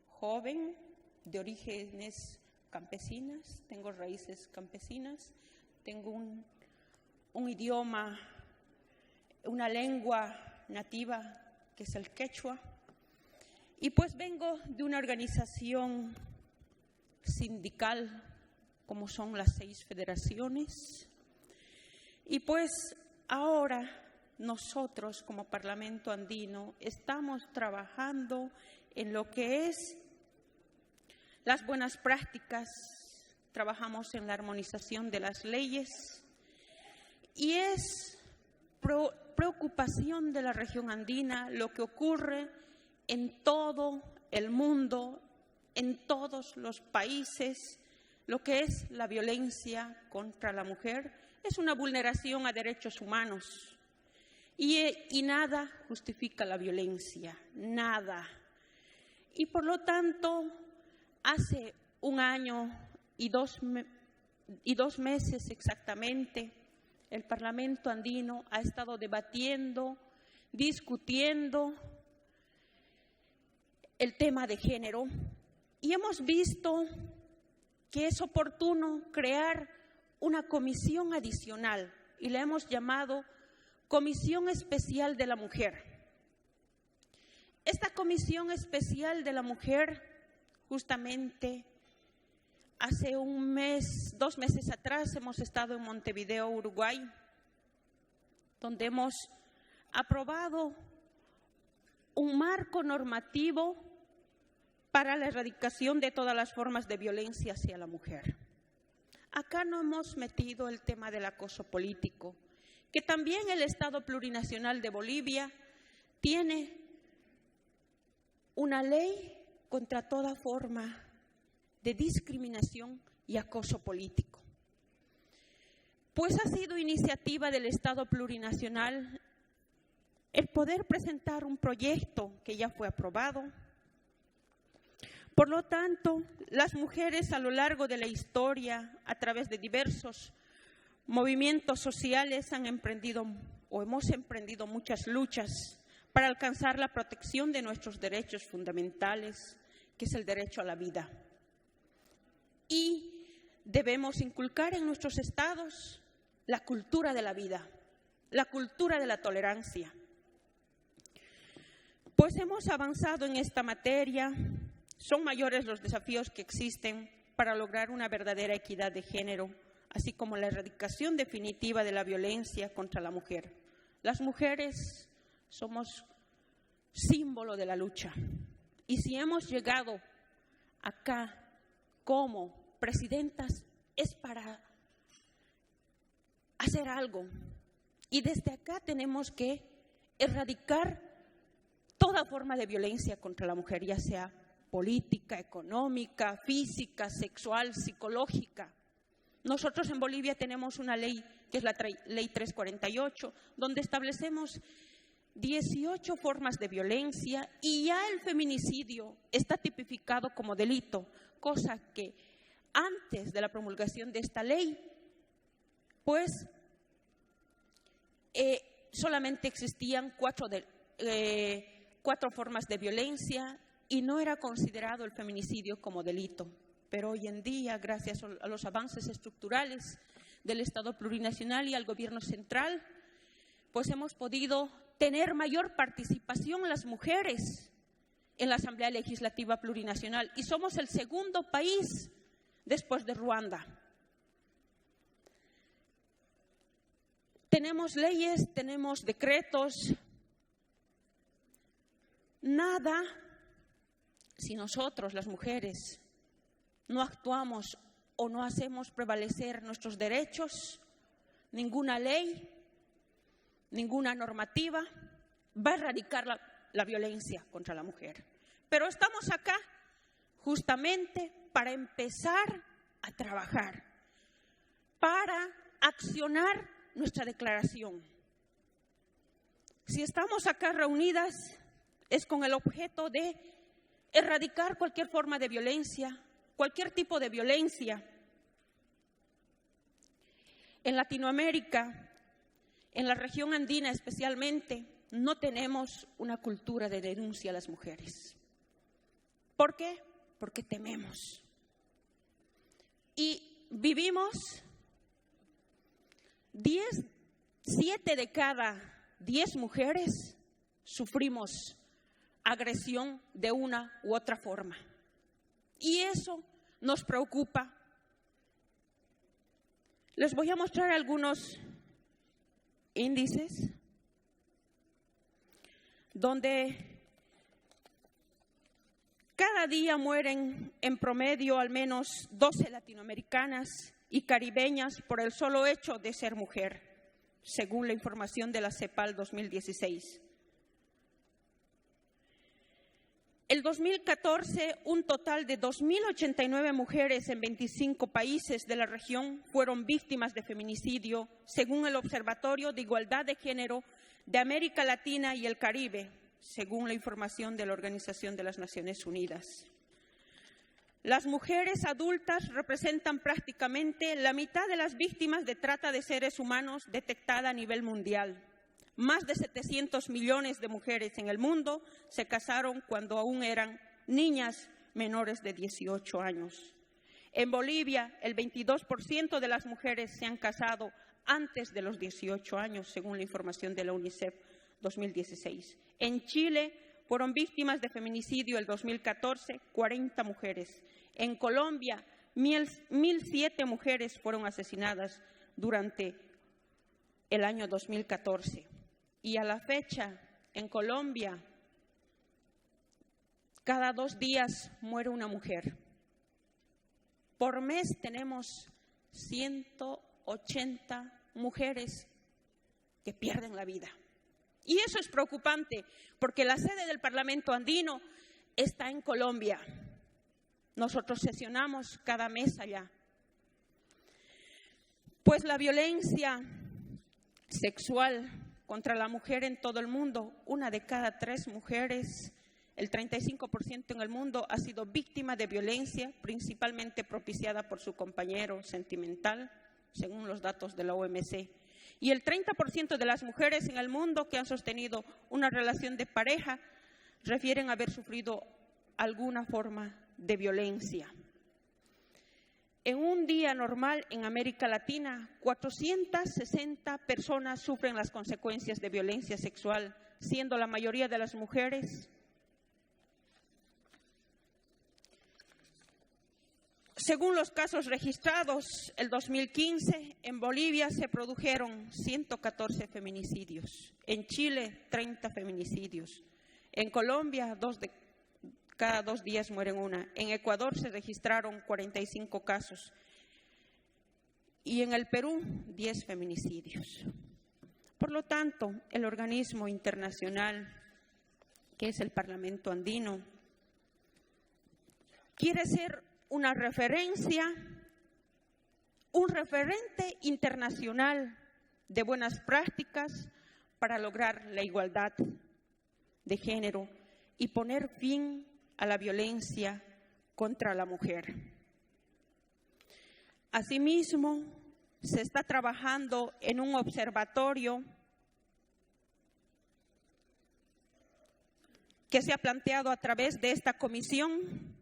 joven, de orígenes campesinas, tengo raíces campesinas, tengo un idioma, una lengua nativa que es el quechua, y pues vengo de una organización sindical como son las 6 federaciones, y pues ahora nosotros como Parlamento Andino estamos trabajando en lo que es las buenas prácticas, trabajamos en la armonización de las leyes, y es preocupación de la región andina lo que ocurre en todo el mundo, en todos los países. Lo que es la violencia contra la mujer es una vulneración a derechos humanos, y nada justifica la violencia, nada. Y por lo tanto, hace 1 año y 2 meses exactamente, el Parlamento Andino ha estado debatiendo, discutiendo el tema de género, y hemos visto que es oportuno crear una comisión adicional, y la hemos llamado Comisión Especial de la Mujer. Esta Comisión Especial de la Mujer, justamente hace 2 meses atrás, hemos estado en Montevideo, Uruguay, donde hemos aprobado un marco normativo para la erradicación de todas las formas de violencia hacia la mujer. Acá no hemos metido el tema del acoso político, que también el Estado Plurinacional de Bolivia tiene una ley contra toda forma de discriminación y acoso político. Pues ha sido iniciativa del Estado Plurinacional el poder presentar un proyecto que ya fue aprobado. Por lo tanto, las mujeres a lo largo de la historia, a través de diversos movimientos sociales, hemos emprendido muchas luchas para alcanzar la protección de nuestros derechos fundamentales, que es el derecho a la vida. Y debemos inculcar en nuestros estados la cultura de la vida, la cultura de la tolerancia. Pues hemos avanzado en esta materia. Son mayores los desafíos que existen para lograr una verdadera equidad de género, así como la erradicación definitiva de la violencia contra la mujer. Las mujeres somos símbolo de la lucha. Y si hemos llegado acá como presidentas, es para hacer algo. Y desde acá tenemos que erradicar toda forma de violencia contra la mujer, ya sea política, económica, física, sexual, psicológica. Nosotros en Bolivia tenemos una ley, que es la Ley 348, donde establecemos 18 formas de violencia y ya el feminicidio está tipificado como delito, cosa que antes de la promulgación de esta ley, pues solamente existían 4 formas de violencia y no era considerado el feminicidio como delito. Pero hoy en día, gracias a los avances estructurales del Estado plurinacional y al Gobierno central, pues hemos podido tener mayor participación las mujeres en la Asamblea Legislativa Plurinacional y somos el segundo país después de Ruanda. Tenemos leyes, tenemos decretos. Nada, si nosotros, las mujeres, no actuamos o no hacemos prevalecer nuestros derechos, ninguna ley, ninguna normativa va a erradicar la violencia contra la mujer. Pero estamos acá justamente para empezar a trabajar, para accionar nuestra declaración. Si estamos acá reunidas es con el objeto de erradicar cualquier forma de violencia, cualquier tipo de violencia. En Latinoamérica, en la región andina especialmente, no tenemos una cultura de denuncia a las mujeres. ¿Por qué? Porque tememos. Y vivimos 7 de cada 10 mujeres sufrimos agresión de una u otra forma. Y eso nos preocupa. Les voy a mostrar algunos índices donde cada día mueren en promedio al menos 12 latinoamericanas y caribeñas por el solo hecho de ser mujer, según la información de la CEPAL 2016. El 2014, un total de 2.089 mujeres en 25 países de la región fueron víctimas de feminicidio, según el Observatorio de Igualdad de Género de América Latina y el Caribe, según la información de la Organización de las Naciones Unidas. Las mujeres adultas representan prácticamente la mitad de las víctimas de trata de seres humanos detectada a nivel mundial. Más de 700 millones de mujeres en el mundo se casaron cuando aún eran niñas menores de 18 años. En Bolivia, el 22% de las mujeres se han casado antes de los 18 años, según la información de la UNICEF 2016. En Chile fueron víctimas de feminicidio el 2014 40 mujeres. En Colombia, 1.007 mujeres fueron asesinadas durante el año 2014. Y a la fecha, en Colombia, cada 2 días muere una mujer. Por mes tenemos 180 mujeres que pierden la vida. Y eso es preocupante, porque la sede del Parlamento andino está en Colombia. Nosotros sesionamos cada mes allá. Pues la violencia sexual contra la mujer en todo el mundo. 1 de cada 3 mujeres, el 35% en el mundo, ha sido víctima de violencia, principalmente propiciada por su compañero sentimental, según los datos de la OMC. Y el 30% de las mujeres en el mundo que han sostenido una relación de pareja refieren haber sufrido alguna forma de violencia. En un día normal en América Latina, 460 personas sufren las consecuencias de violencia sexual, siendo la mayoría de las mujeres. Según los casos registrados, el 2015 en Bolivia se produjeron 114 feminicidios, en Chile 30 feminicidios, en Colombia 2 de cada 2 días mueren una. En Ecuador se registraron 45 casos y en el Perú 10 feminicidios. Por lo tanto, el organismo internacional, que es el Parlamento Andino, quiere ser una referencia, un referente internacional de buenas prácticas para lograr la igualdad de género y poner fin a la violencia contra la mujer. Asimismo, se está trabajando en un observatorio que se ha planteado a través de esta comisión.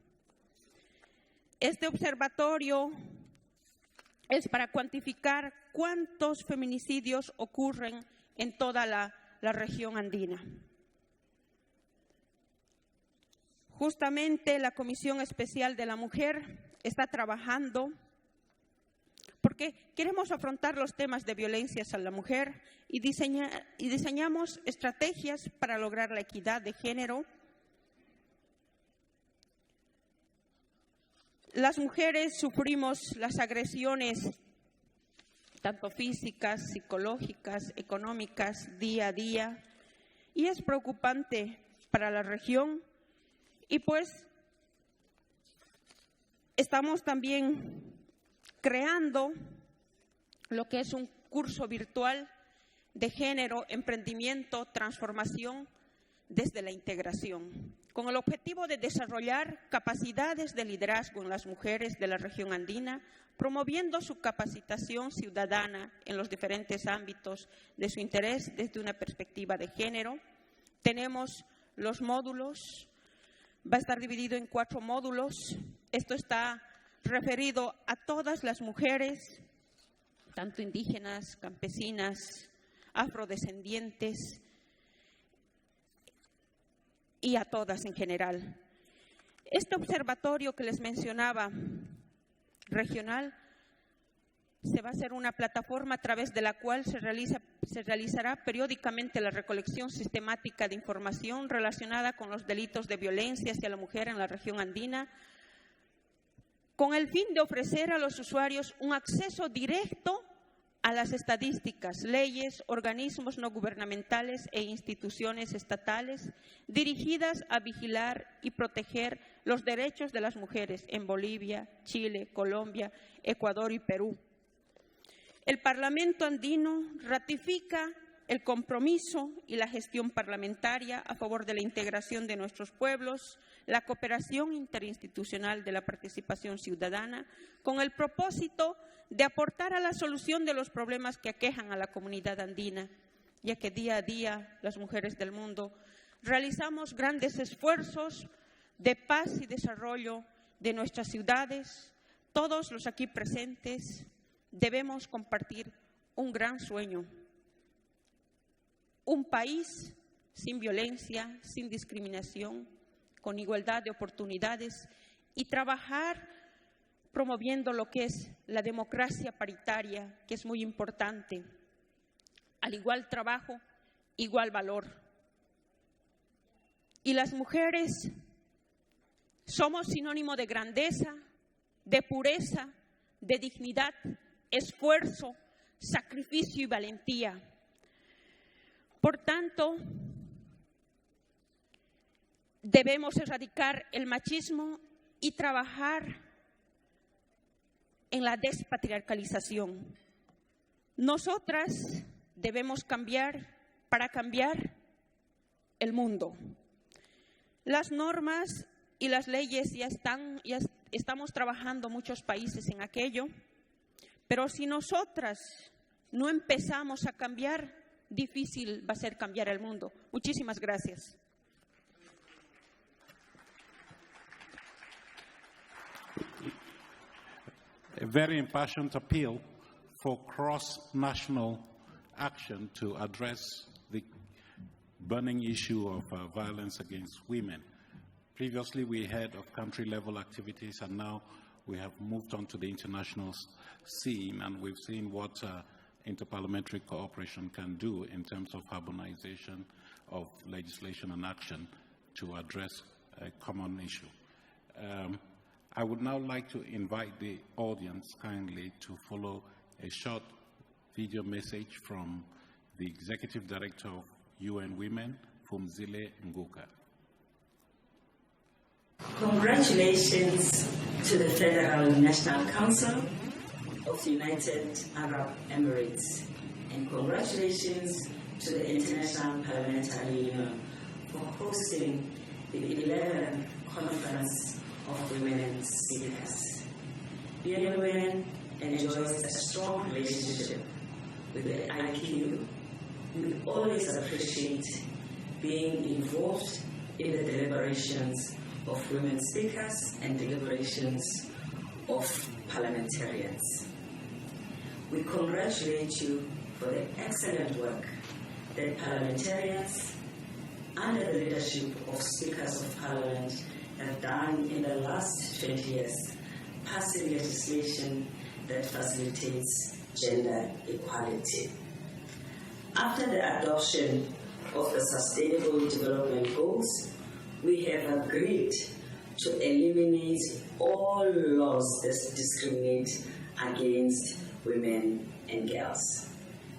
Este observatorio es para cuantificar cuántos feminicidios ocurren en toda la región andina. Justamente la Comisión Especial de la Mujer está trabajando porque queremos afrontar los temas de violencia a la mujer y diseñamos estrategias para lograr la equidad de género. Las mujeres sufrimos las agresiones tanto físicas, psicológicas, económicas, día a día, y es preocupante para la región. Y pues estamos también creando lo que es un curso virtual de género, emprendimiento, transformación desde la integración, con el objetivo de desarrollar capacidades de liderazgo en las mujeres de la región andina, promoviendo su capacitación ciudadana en los diferentes ámbitos de su interés desde una perspectiva de género. Tenemos los módulos. Va a estar dividido en 4 módulos. Esto está referido a todas las mujeres, tanto indígenas, campesinas, afrodescendientes y a todas en general. Este observatorio que les mencionaba, regional, se va a hacer una plataforma a través de la cual se realizará periódicamente la recolección sistemática de información relacionada con los delitos de violencia hacia la mujer en la región andina, con el fin de ofrecer a los usuarios un acceso directo a las estadísticas, leyes, organismos no gubernamentales e instituciones estatales dirigidas a vigilar y proteger los derechos de las mujeres en Bolivia, Chile, Colombia, Ecuador y Perú. El Parlamento andino ratifica el compromiso y la gestión parlamentaria a favor de la integración de nuestros pueblos, la cooperación interinstitucional de la participación ciudadana, con el propósito de aportar a la solución de los problemas que aquejan a la comunidad andina, ya que día a día las mujeres del mundo realizamos grandes esfuerzos de paz y desarrollo de nuestras ciudades. Todos los aquí presentes debemos compartir un gran sueño, un país sin violencia, sin discriminación, con igualdad de oportunidades y trabajar promoviendo lo que es la democracia paritaria, que es muy importante. Al igual trabajo, igual valor. Y las mujeres somos sinónimo de grandeza, de pureza, de dignidad, esfuerzo, sacrificio y valentía. Por tanto, debemos erradicar el machismo y trabajar en la despatriarcalización. Nosotras debemos cambiar para cambiar el mundo. Las normas y las leyes ya estamos trabajando muchos países en aquello, pero si nosotras no empezamos a cambiar, difícil va a ser cambiar el mundo. Muchísimas gracias. A very impassioned appeal for cross-national action to address the burning issue of violence against women. Previously, we heard of country-level activities, and now we have moved on to the international scene, and we've seen what interparliamentary cooperation can do in terms of harmonization of legislation and action to address a common issue. I would now like to invite the audience kindly to follow a short video message from the Executive Director of UN Women, Phumzile Nguka. Congratulations to the Federal National Council of the United Arab Emirates, and congratulations to the International Parliamentary Union for hosting the 11th Conference of Women Speakers. UN Women enjoys a strong relationship with the IPU. We always appreciate being involved in the deliberations of women speakers and deliberations of parliamentarians. We congratulate you for the excellent work that parliamentarians under the leadership of speakers of parliament have done in the last 20 years, passing legislation that facilitates gender equality. After the adoption of the Sustainable Development Goals, we have agreed to eliminate all laws that discriminate against women and girls.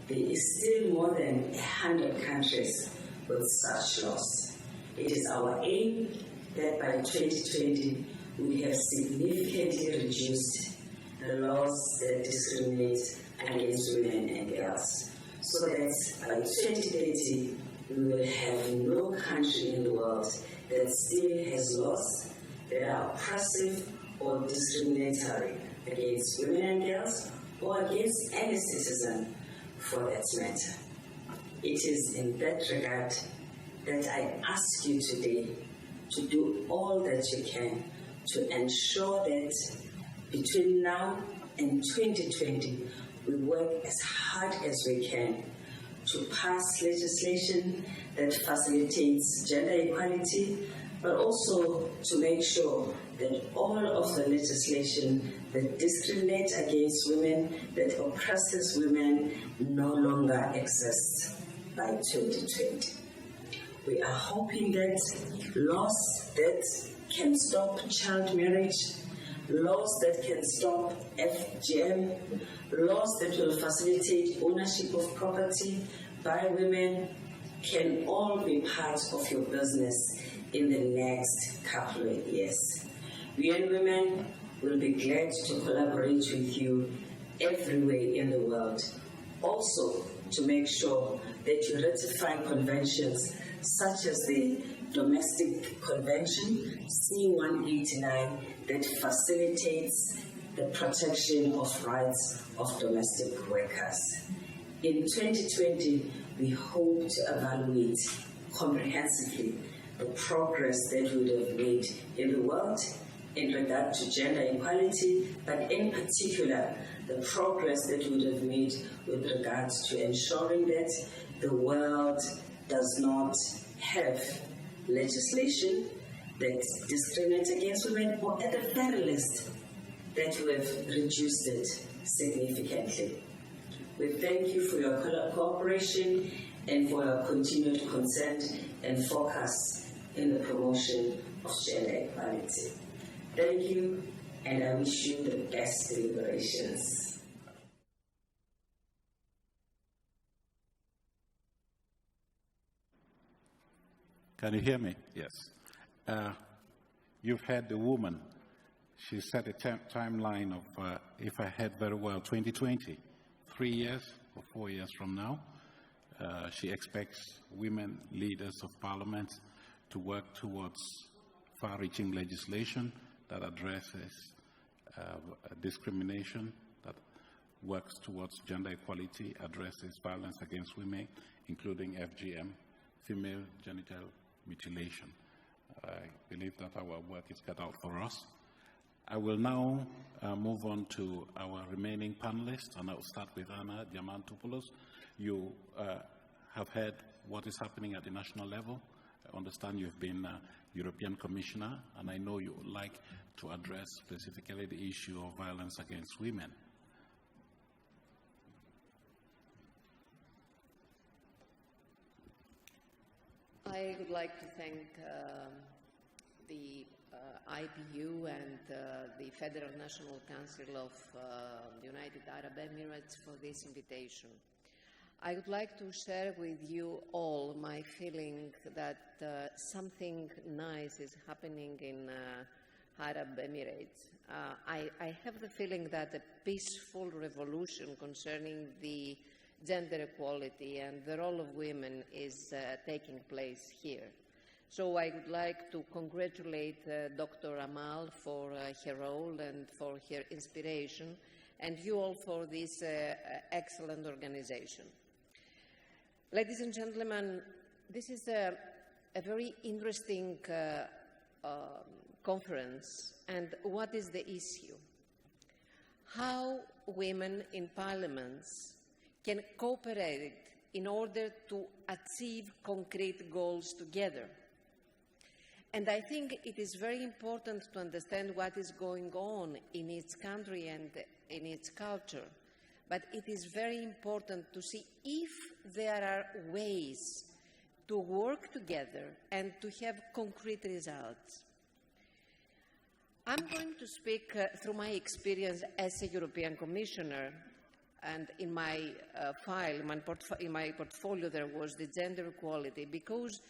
There is still more than 100 countries with such laws. It is our aim that by 2020 we have significantly reduced the laws that discriminate against women and girls, so that by 2030 we will have no country in the world that still has laws that are oppressive or discriminatory against women and girls or against any citizen for that matter. It is in that regard that I ask you today to do all that you can to ensure that between now and 2020 we work as hard as we can to pass legislation that facilitates gender equality, but also to make sure that all of the legislation that discriminates against women, that oppresses women, no longer exists by 2020. We are hoping that laws that can stop child marriage, laws that can stop FGM, laws that will facilitate ownership of property by women can all be part of your business in the next couple of years. UN Women will be glad to collaborate with you everywhere in the world. Also, to make sure that you ratify conventions such as the Domestic Convention, C-189, that facilitates the protection of rights of domestic workers. In 2020, we hope to evaluate comprehensively the progress that we have made in the world in regard to gender equality, but in particular, the progress that we have made with regards to ensuring that the world does not have legislation that discriminates against women, or at the very least, that we have reduced it significantly. We thank you for your cooperation and for your continued concern and focus in the promotion of gender equality. Thank you, and I wish you the best deliberations. Can you hear me? Yes. You've heard the woman. She set a timeline of, if I heard very well, 2020, 3 years or 4 years from now. She expects women leaders of parliament to work towards far-reaching legislation that addresses discrimination, that works towards gender equality, addresses violence against women, including FGM, female genital mutilation. I believe that our work is cut out for us. I will now move on to our remaining panelists, and I will start with Anna Diamantopoulos. You have heard what is happening at the national level. I understand you've been European Commissioner, and I know you would like to address specifically the issue of violence against women. I would like to thank the IPU and the Federal National Council of the United Arab Emirates for this invitation. I would like to share with you all my feeling that something nice is happening in Arab Emirates. I have the feeling that a peaceful revolution concerning the gender equality and the role of women is taking place here. So I would like to congratulate Dr. Amal for her role and for her inspiration, and you all for this excellent organization. Ladies and gentlemen, this is a very interesting conference. And what is the issue? How women in parliaments can cooperate in order to achieve concrete goals together. And I think it is very important to understand what is going on in each country and in its culture. But it is very important to see if there are ways to work together and to have concrete results. I'm going to speak through my experience as a European Commissioner, and in my file, in my portfolio, there was the gender equality, because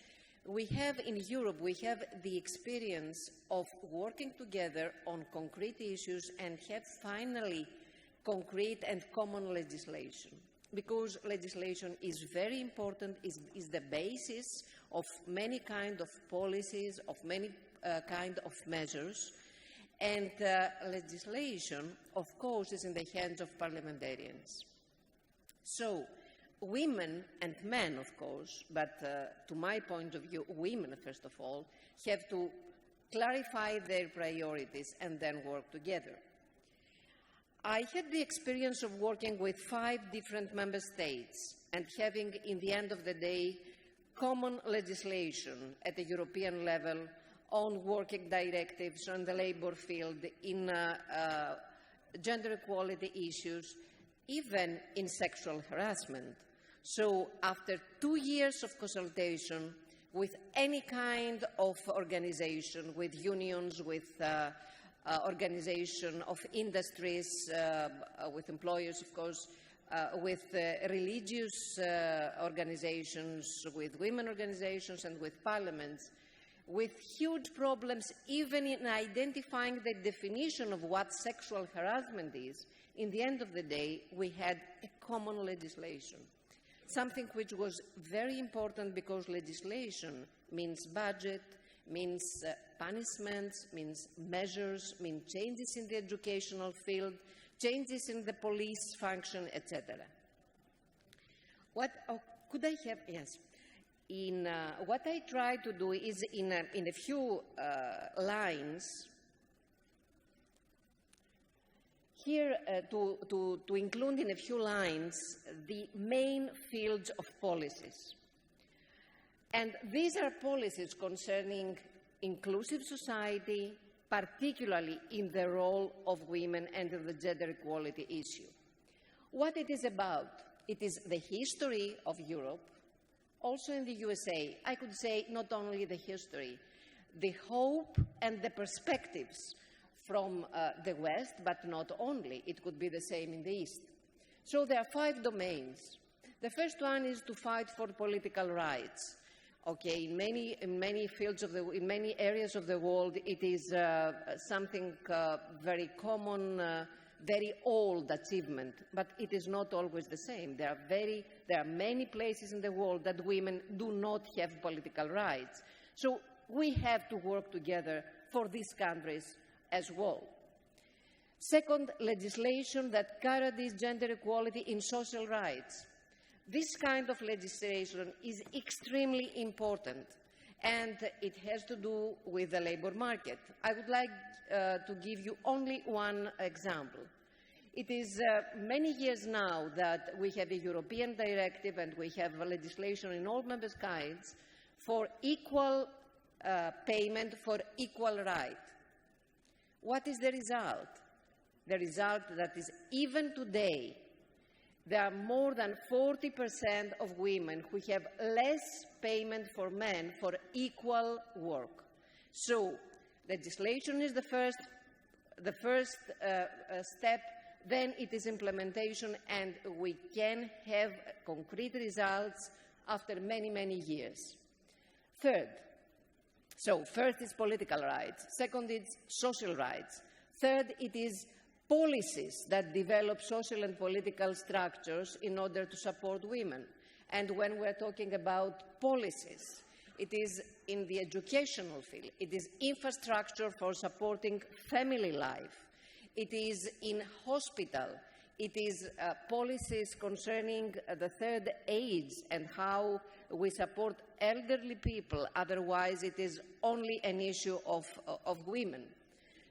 we have in Europe, we have the experience of working together on concrete issues and have finally concrete and common legislation, because legislation is very important, is the basis of many kinds of policies, of many kinds of measures, and legislation, of course, is in the hands of parliamentarians. So, women and men, of course, but to my point of view, women, first of all, have to clarify their priorities and then work together. I had the experience of working with 5 different member states and having, in the end of the day, common legislation at the European level on working directives on the labour field, in gender equality issues, even in sexual harassment. So after 2 years of consultation with any kind of organization, with unions, with organization of industries, with employers, of course, with religious organizations, with women organizations, and with parliaments, with huge problems even in identifying the definition of what sexual harassment is, in the end of the day, we had a common legislation. Something which was very important, because legislation means budget, means punishments, means measures, means changes in the educational field, changes in the police function, etc. What could I have? Yes. What I try to do is, in a few lines, here to include in a few lines the main fields of policies. And these are policies concerning inclusive society, particularly in the role of women and the gender equality issue. What it is about? It is the history of Europe, also in the USA. I could say not only the history, the hope and the perspectives from the West, but not only. It could be the same in the East. So there are 5 domains. The first one is to fight for political rights. Okay, in many fields in many areas of the world, it is something very common very old achievement, but it is not always the same. There are many places in the world that women do not have political rights. So we have to work together for these countries as well. Second, legislation that guarantees gender equality in social rights. This kind of legislation is extremely important, and it has to do with the labor market. I would like to give you only one example. It is many years now that we have a European directive and we have legislation in all member states for equal payment for equal right. What is the result? The result that is even today, there are more than 40% of women who have less payment for men for equal work. So legislation is the first step, then it is implementation, and we can have concrete results after many, many years. Third, so first is political rights, second is social rights, third it is policies that develop social and political structures in order to support women. And when we're talking about policies, it is in the educational field, it is infrastructure for supporting family life, it is in hospital, it is policies concerning the third age and how we support elderly people, otherwise it is only an issue of women.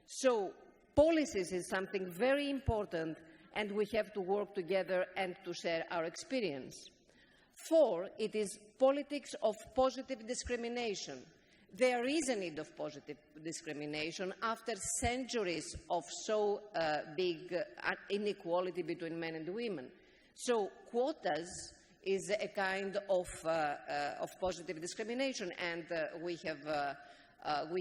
So policies is something very important, and we have to work together and to share our experience. Four, it is politics of positive discrimination. There is a need of positive discrimination after centuries of so big inequality between men and women. So quotas is a kind of positive discrimination, and we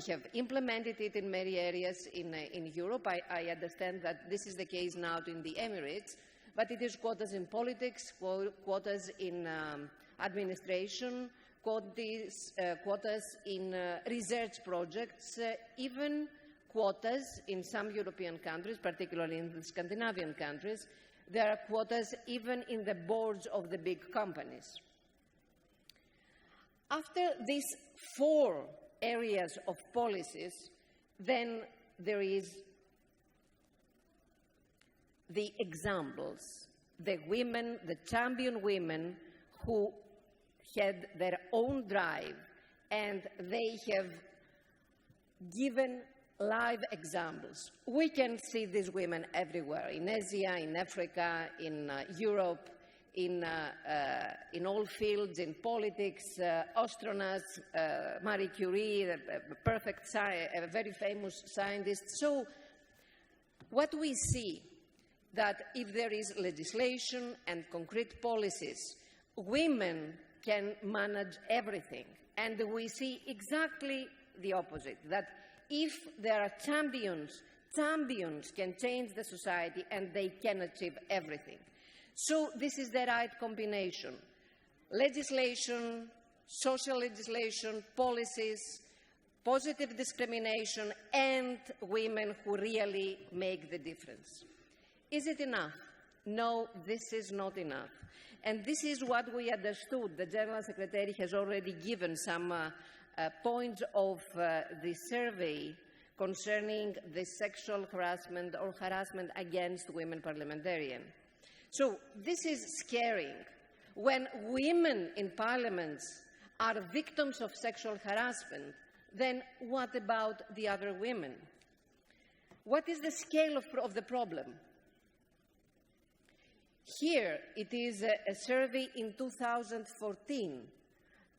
have implemented it in many areas in Europe. I understand that this is the case now in the Emirates, but it is quotas in politics, quotas in administration, quotas in research projects, even quotas in some European countries, particularly in the Scandinavian countries. There are quotas even in the boards of the big companies. After these four areas of policies, then there is the examples, the women, the champion women who had their own drive, and they have given live examples. We can see these women everywhere, in Asia, in Africa, in Europe, in all fields, in politics, astronauts, Marie Curie, a very famous scientist. So what we see, that if there is legislation and concrete policies, women can manage everything. And we see exactly the opposite, that if there are champions, champions can change the society and they can achieve everything. So this is the right combination. Legislation, social legislation, policies, positive discrimination, and women who really make the difference. Is it enough? No, this is not enough. And this is what we understood. The General Secretary has already given some points of the survey concerning the sexual harassment or harassment against women parliamentarians. So this is scaring. When women in parliaments are victims of sexual harassment, then what about the other women? What is the scale of the problem? Here, it is a survey in 2014.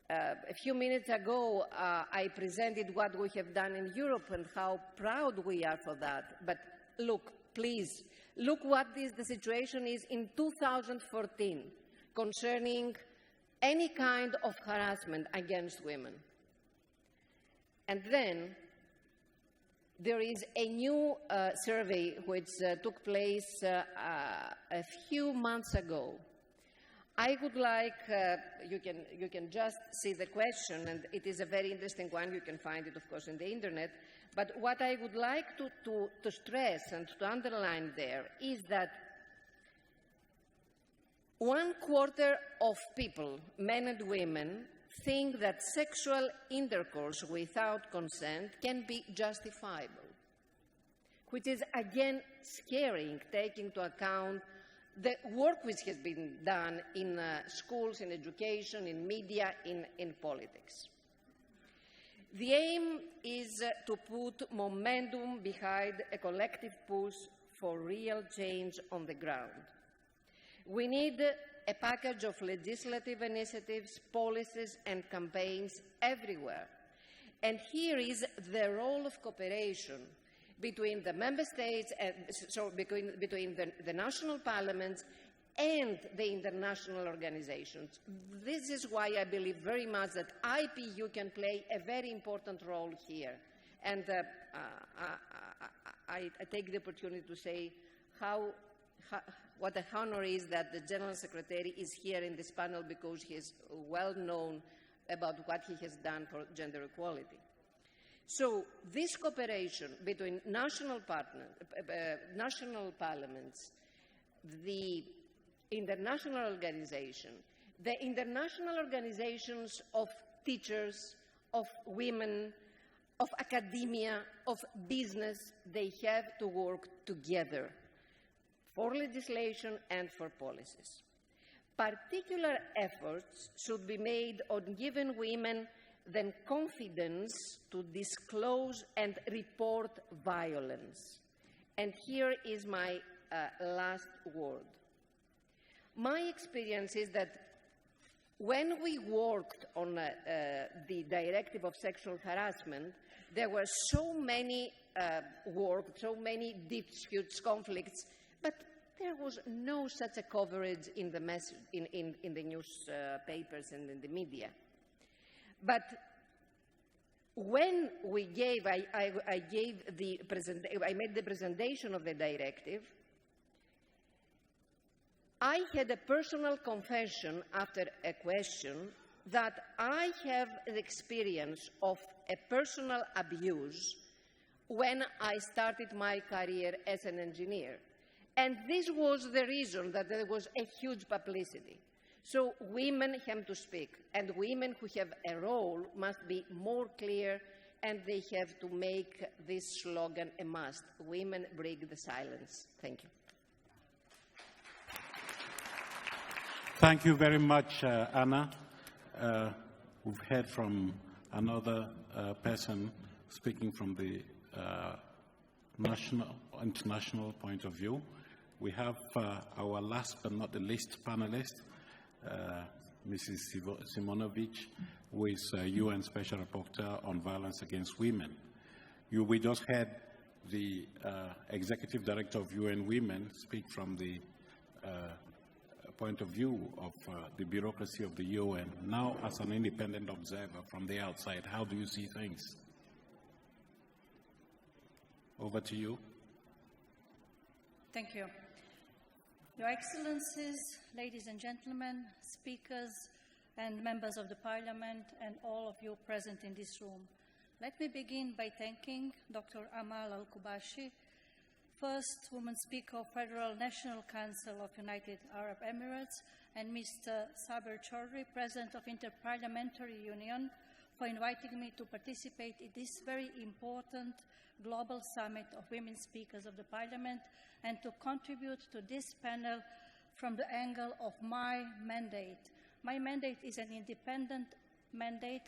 A few minutes ago, I presented what we have done in Europe and how proud we are for that. But look, please, look what the situation is in 2014 concerning any kind of harassment against women. And then there is a new survey which took place a few months ago. I would like, you can just see the question, and it is a very interesting one. You can find it, of course, in the internet. But what I would like to stress and to underline there is that 1/4 of people, men and women, think that sexual intercourse without consent can be justifiable, which is, again, scaring, taking into account the work which has been done in schools, in education, in media, in politics. The aim is to put momentum behind a collective push for real change on the ground. We need a package of legislative initiatives, policies, and campaigns everywhere. And here is the role of cooperation between the member states, between the national parliaments and the international organizations. This is why I believe very much that IPU can play a very important role here. And I take the opportunity to say what an honor is that the General Secretary is here in this panel, because he is well known about what he has done for gender equality. So this cooperation between national parliaments, the international organizations of teachers, of women, of academia, of business, they have to work together for legislation and for policies. Particular efforts should be made on giving women the confidence to disclose and report violence. And here is my last word. My experience is that when we worked on the directive of sexual harassment, there were so many so many disputes, conflicts, but there was no such a coverage in the newspapers and in the media. But when we gave, I made the presentation of the directive, I had a personal confession after a question that I have the experience of a personal abuse when I started my career as an engineer. And this was the reason that there was a huge publicity. So women have to speak, and women who have a role must be more clear, and they have to make this slogan a must. Women break the silence. Thank you. Thank you very much, Anna. We've heard from another person speaking from the international point of view. We have our last but not the least panelist, Mrs. Simonovic, who is UN Special Rapporteur on Violence Against Women. We just heard the Executive Director of UN Women speak from the point of view of the bureaucracy of the UN. Now, as an independent observer from the outside, how do you see things? Over to you. Thank you. Your Excellencies, ladies and gentlemen, speakers and members of the Parliament, and all of you present in this room. Let me begin by thanking Dr. Amal Al-Kubashi, first woman speaker of Federal National Council of United Arab Emirates, and Mr. Saber Chaudhry, President of Inter-Parliamentary Union, for inviting me to participate in this very important global summit of women speakers of the Parliament, and to contribute to this panel from the angle of my mandate. My mandate is an independent mandate,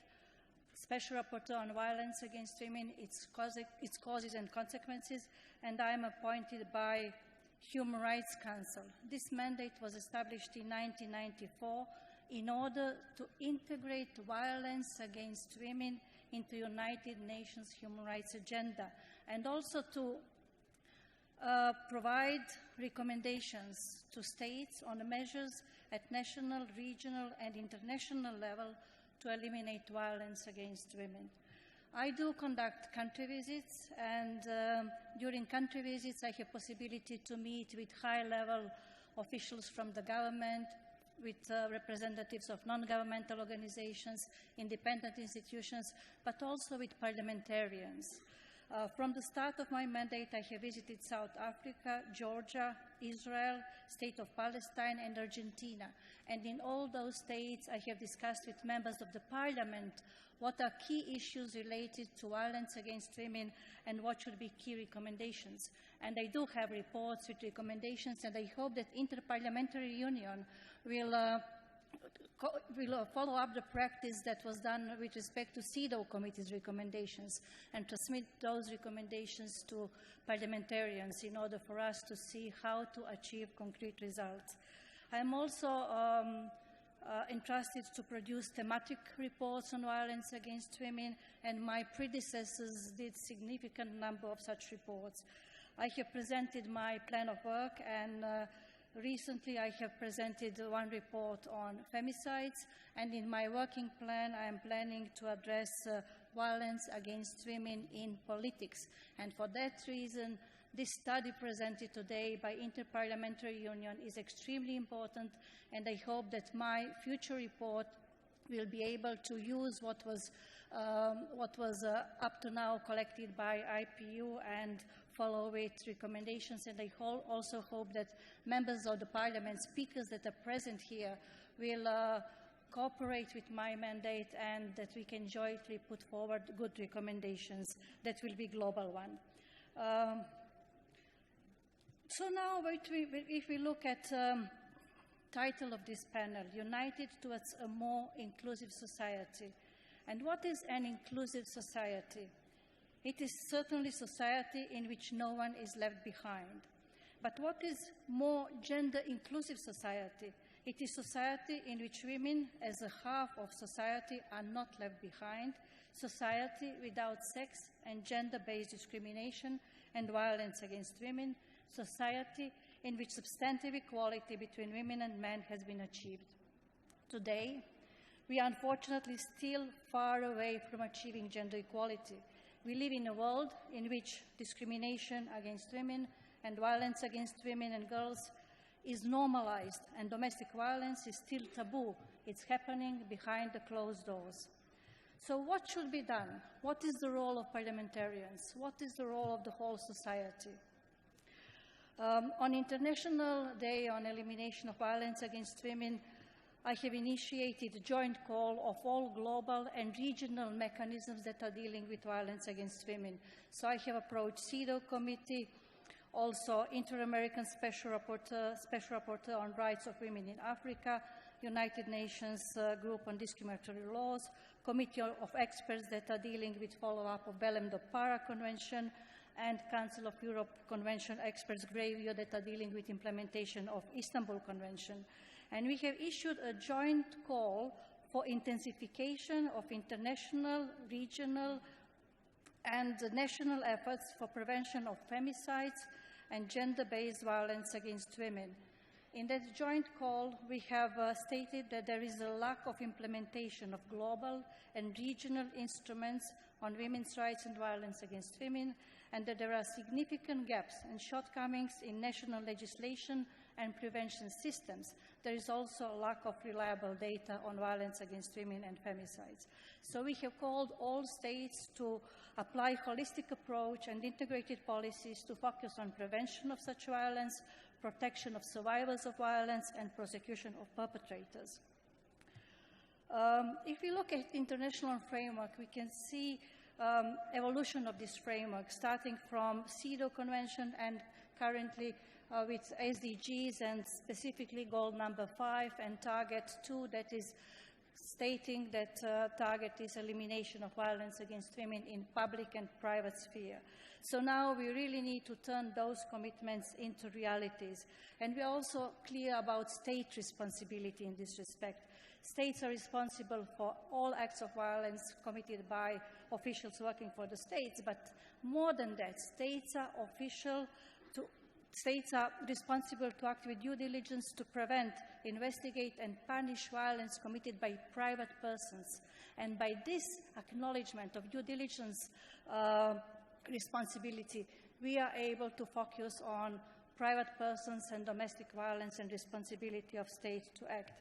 Special Rapporteur on Violence Against Women, its causes and consequences, and I am appointed by Human Rights Council. This mandate was established in 1994 in order to integrate violence against women into United Nations Human Rights Agenda, and also to provide recommendations to states on the measures at national, regional, and international level to eliminate violence against women. I do conduct country visits, and during country visits I have possibility to meet with high-level officials from the government, with representatives of non-governmental organizations, independent institutions, but also with parliamentarians. From the start of my mandate, I have visited South Africa, Georgia, Israel, State of Palestine, and Argentina. And in all those states, I have discussed with members of the parliament what are key issues related to violence against women and what should be key recommendations. And I do have reports with recommendations, and I hope that Interparliamentary Union will follow up the practice that was done with respect to CEDAW committee's recommendations and transmit those recommendations to parliamentarians in order for us to see how to achieve concrete results. I am also entrusted to produce thematic reports on violence against women, and my predecessors did significant number of such reports. I have presented my plan of work, and recently I have presented one report on femicides, and in my working plan I am planning to address violence against women in politics. And for that reason, this study presented today by Interparliamentary Union is extremely important, and I hope that my future report will be able to use what was up to now collected by IPU and follow with recommendations. And I also hope that members of the parliament, speakers that are present here, will cooperate with my mandate and that we can jointly put forward good recommendations that will be global one. So now if we look at title of this panel, United Towards a More Inclusive Society. And what is an inclusive society? It is certainly society in which no one is left behind. But what is more gender-inclusive society? It is society in which women, as a half of society, are not left behind, society without sex and gender-based discrimination and violence against women, society in which substantive equality between women and men has been achieved. Today, we are unfortunately still far away from achieving gender equality. We live in a world in which discrimination against women and violence against women and girls is normalized, and domestic violence is still taboo. It's happening behind the closed doors. So what should be done? What is the role of parliamentarians? What is the role of the whole society? On International Day on Elimination of Violence Against Women, I have initiated a joint call of all global and regional mechanisms that are dealing with violence against women. So I have approached CEDAW Committee, also Inter-American Special Rapporteur on Rights of Women in Africa, United Nations Group on Discriminatory Laws, Committee of Experts that are dealing with follow-up of Belém do Pará Convention, and Council of Europe Convention experts Gravio that are dealing with implementation of Istanbul Convention. And we have issued a joint call for intensification of international, regional, and national efforts for prevention of femicides and gender-based violence against women. In that joint call, we have stated that there is a lack of implementation of global and regional instruments on women's rights and violence against women, and that there are significant gaps and shortcomings in national legislation and prevention systems. There is also a lack of reliable data on violence against women and femicides. So we have called all states to apply a holistic approach and integrated policies to focus on prevention of such violence, protection of survivors of violence, and prosecution of perpetrators. If we look at the international framework, we can see evolution of this framework, starting from CEDAW Convention and currently with SDGs and specifically goal number 5 and target 2 that is stating that target is elimination of violence against women in public and private sphere. So now we really need to turn those commitments into realities. And we're also clear about state responsibility in this respect. States are responsible for all acts of violence committed by officials working for the states, but more than that, states are responsible to act with due diligence to prevent, investigate, and punish violence committed by private persons. And by this acknowledgement of due diligence responsibility, we are able to focus on private persons and domestic violence and responsibility of states to act.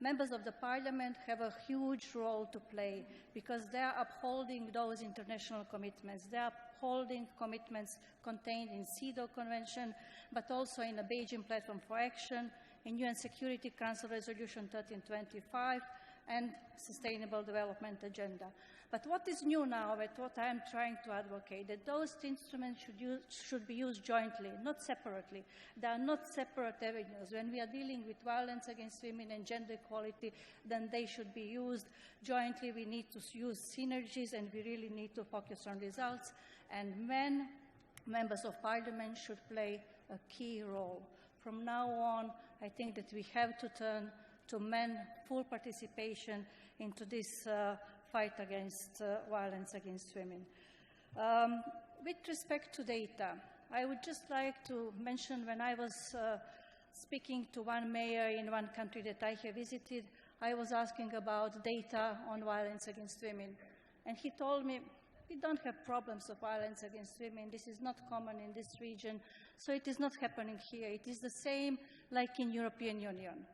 Members of the Parliament have a huge role to play because they are upholding those international commitments. They are upholding commitments contained in CEDAW Convention, but also in the Beijing Platform for Action, in UN Security Council Resolution 1325, and Sustainable Development Agenda. But what is new now, and what I am trying to advocate, that those instruments should be used jointly, not separately. They are not separate avenues. When we are dealing with violence against women and gender equality, then they should be used jointly. We need to use synergies, and we really need to focus on results. And members of Parliament should play a key role. From now on, I think that we have to turn to men full participation into this fight against violence against women. With respect to data, I would just like to mention when I was speaking to one mayor in one country that I have visited, I was asking about data on violence against women. And he told me, we don't have problems of violence against women. This is not common in this region, so it is not happening here. It is the same like in European Union.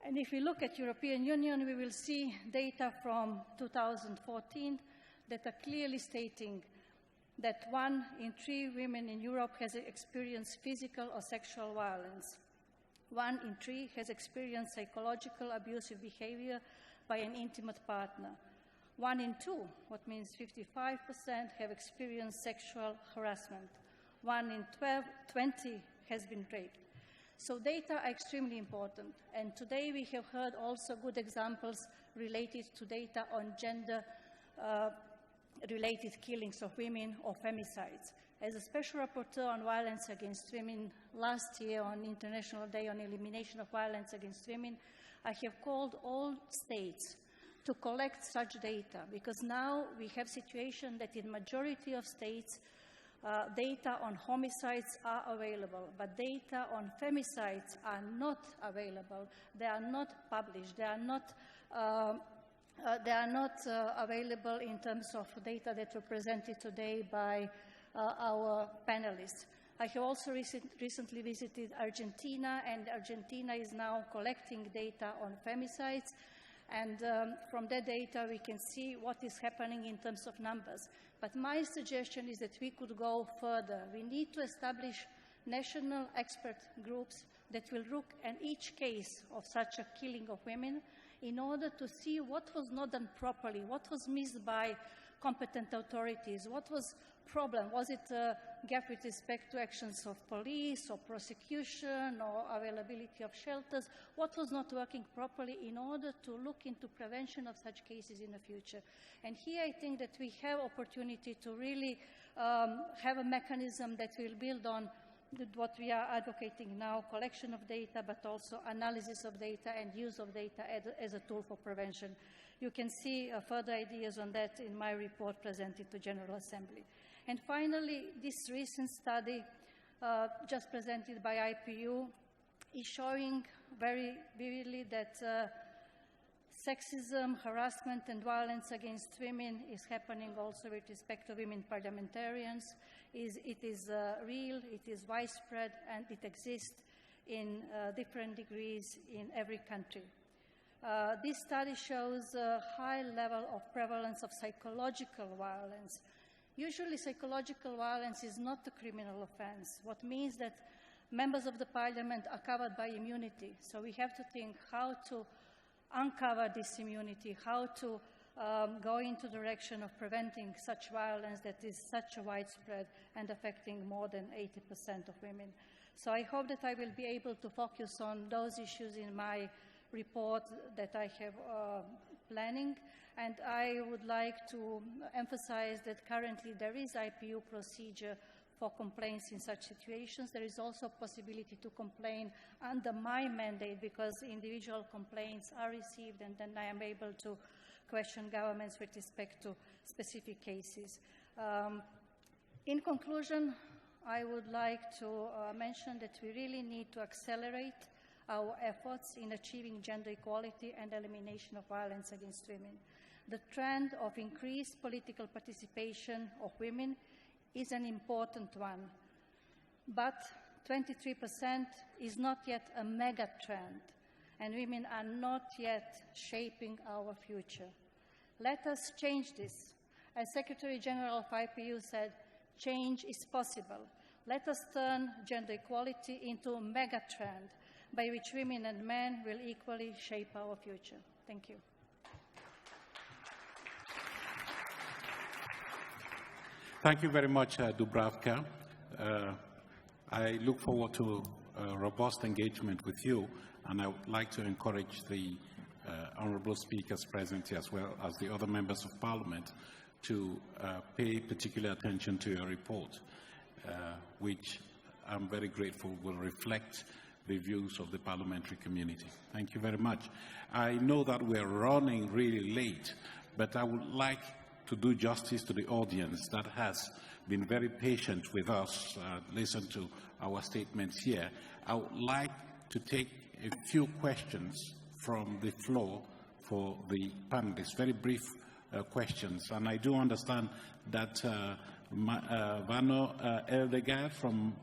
And if we look at European Union, we will see data from 2014 that are clearly stating that 1 in 3 women in Europe has experienced physical or sexual violence. 1 in 3 has experienced psychological abusive behavior by an intimate partner. 1 in 2, what means 55%, have experienced sexual harassment. 1 in 20 has been raped. So data are extremely important, and today we have heard also good examples related to data on gender-related killings of women or femicides. As a special rapporteur on violence against women last year on International Day on Elimination of Violence Against Women, I have called all states to collect such data, because now we have a situation that in majority of states data on homicides are available, but data on femicides are not available. They are not published. They are not available in terms of data that were presented today by our panelists. I have also recently visited Argentina, and Argentina is now collecting data on femicides. And from that data, we can see what is happening in terms of numbers. But my suggestion is that we could go further. We need to establish national expert groups that will look at each case of such a killing of women in order to see what was not done properly, what was missed by competent authorities, what was problem. Was it a gap with respect to actions of police or prosecution or availability of shelters? What was not working properly in order to look into prevention of such cases in the future? And here I think that we have opportunity to really have a mechanism that will build on what we are advocating now, collection of data, but also analysis of data and use of data as a tool for prevention. You can see further ideas on that in my report presented to General Assembly. And finally, this recent study just presented by IPU is showing very vividly that sexism, harassment, and violence against women is happening also with respect to women parliamentarians. It is real, it is widespread, and it exists in different degrees in every country. This study shows a high level of prevalence of psychological violence. Usually psychological violence is not a criminal offense, what means that members of the parliament are covered by immunity. So we have to think how to uncover this immunity, how to go into the direction of preventing such violence that is such a widespread and affecting more than 80% of women. So I hope that I will be able to focus on those issues in my report that I have planning. And I would like to emphasize that currently there is IPU procedure for complaints in such situations. There is also a possibility to complain under my mandate because individual complaints are received and then I am able to question governments with respect to specific cases. In conclusion, I would like to mention that we really need to accelerate our efforts in achieving gender equality and elimination of violence against women. The trend of increased political participation of women is an important one, but 23% is not yet a mega trend, and women are not yet shaping our future. Let us change this. As Secretary General of IPU said, change is possible. Let us turn gender equality into a mega trend by which women and men will equally shape our future. Thank you. Thank you very much, Dubravka. I look forward to robust engagement with you, and I would like to encourage the honourable speakers present here, as well as the other members of Parliament, to pay particular attention to your report, which I'm very grateful will reflect the views of the parliamentary community. Thank you very much. I know that we're running really late, but I would like to do justice to the audience that has been very patient with us, listen to our statements here. I would like to take a few questions from the floor for the panelists, very brief questions. And I do understand that Vano Eldegard from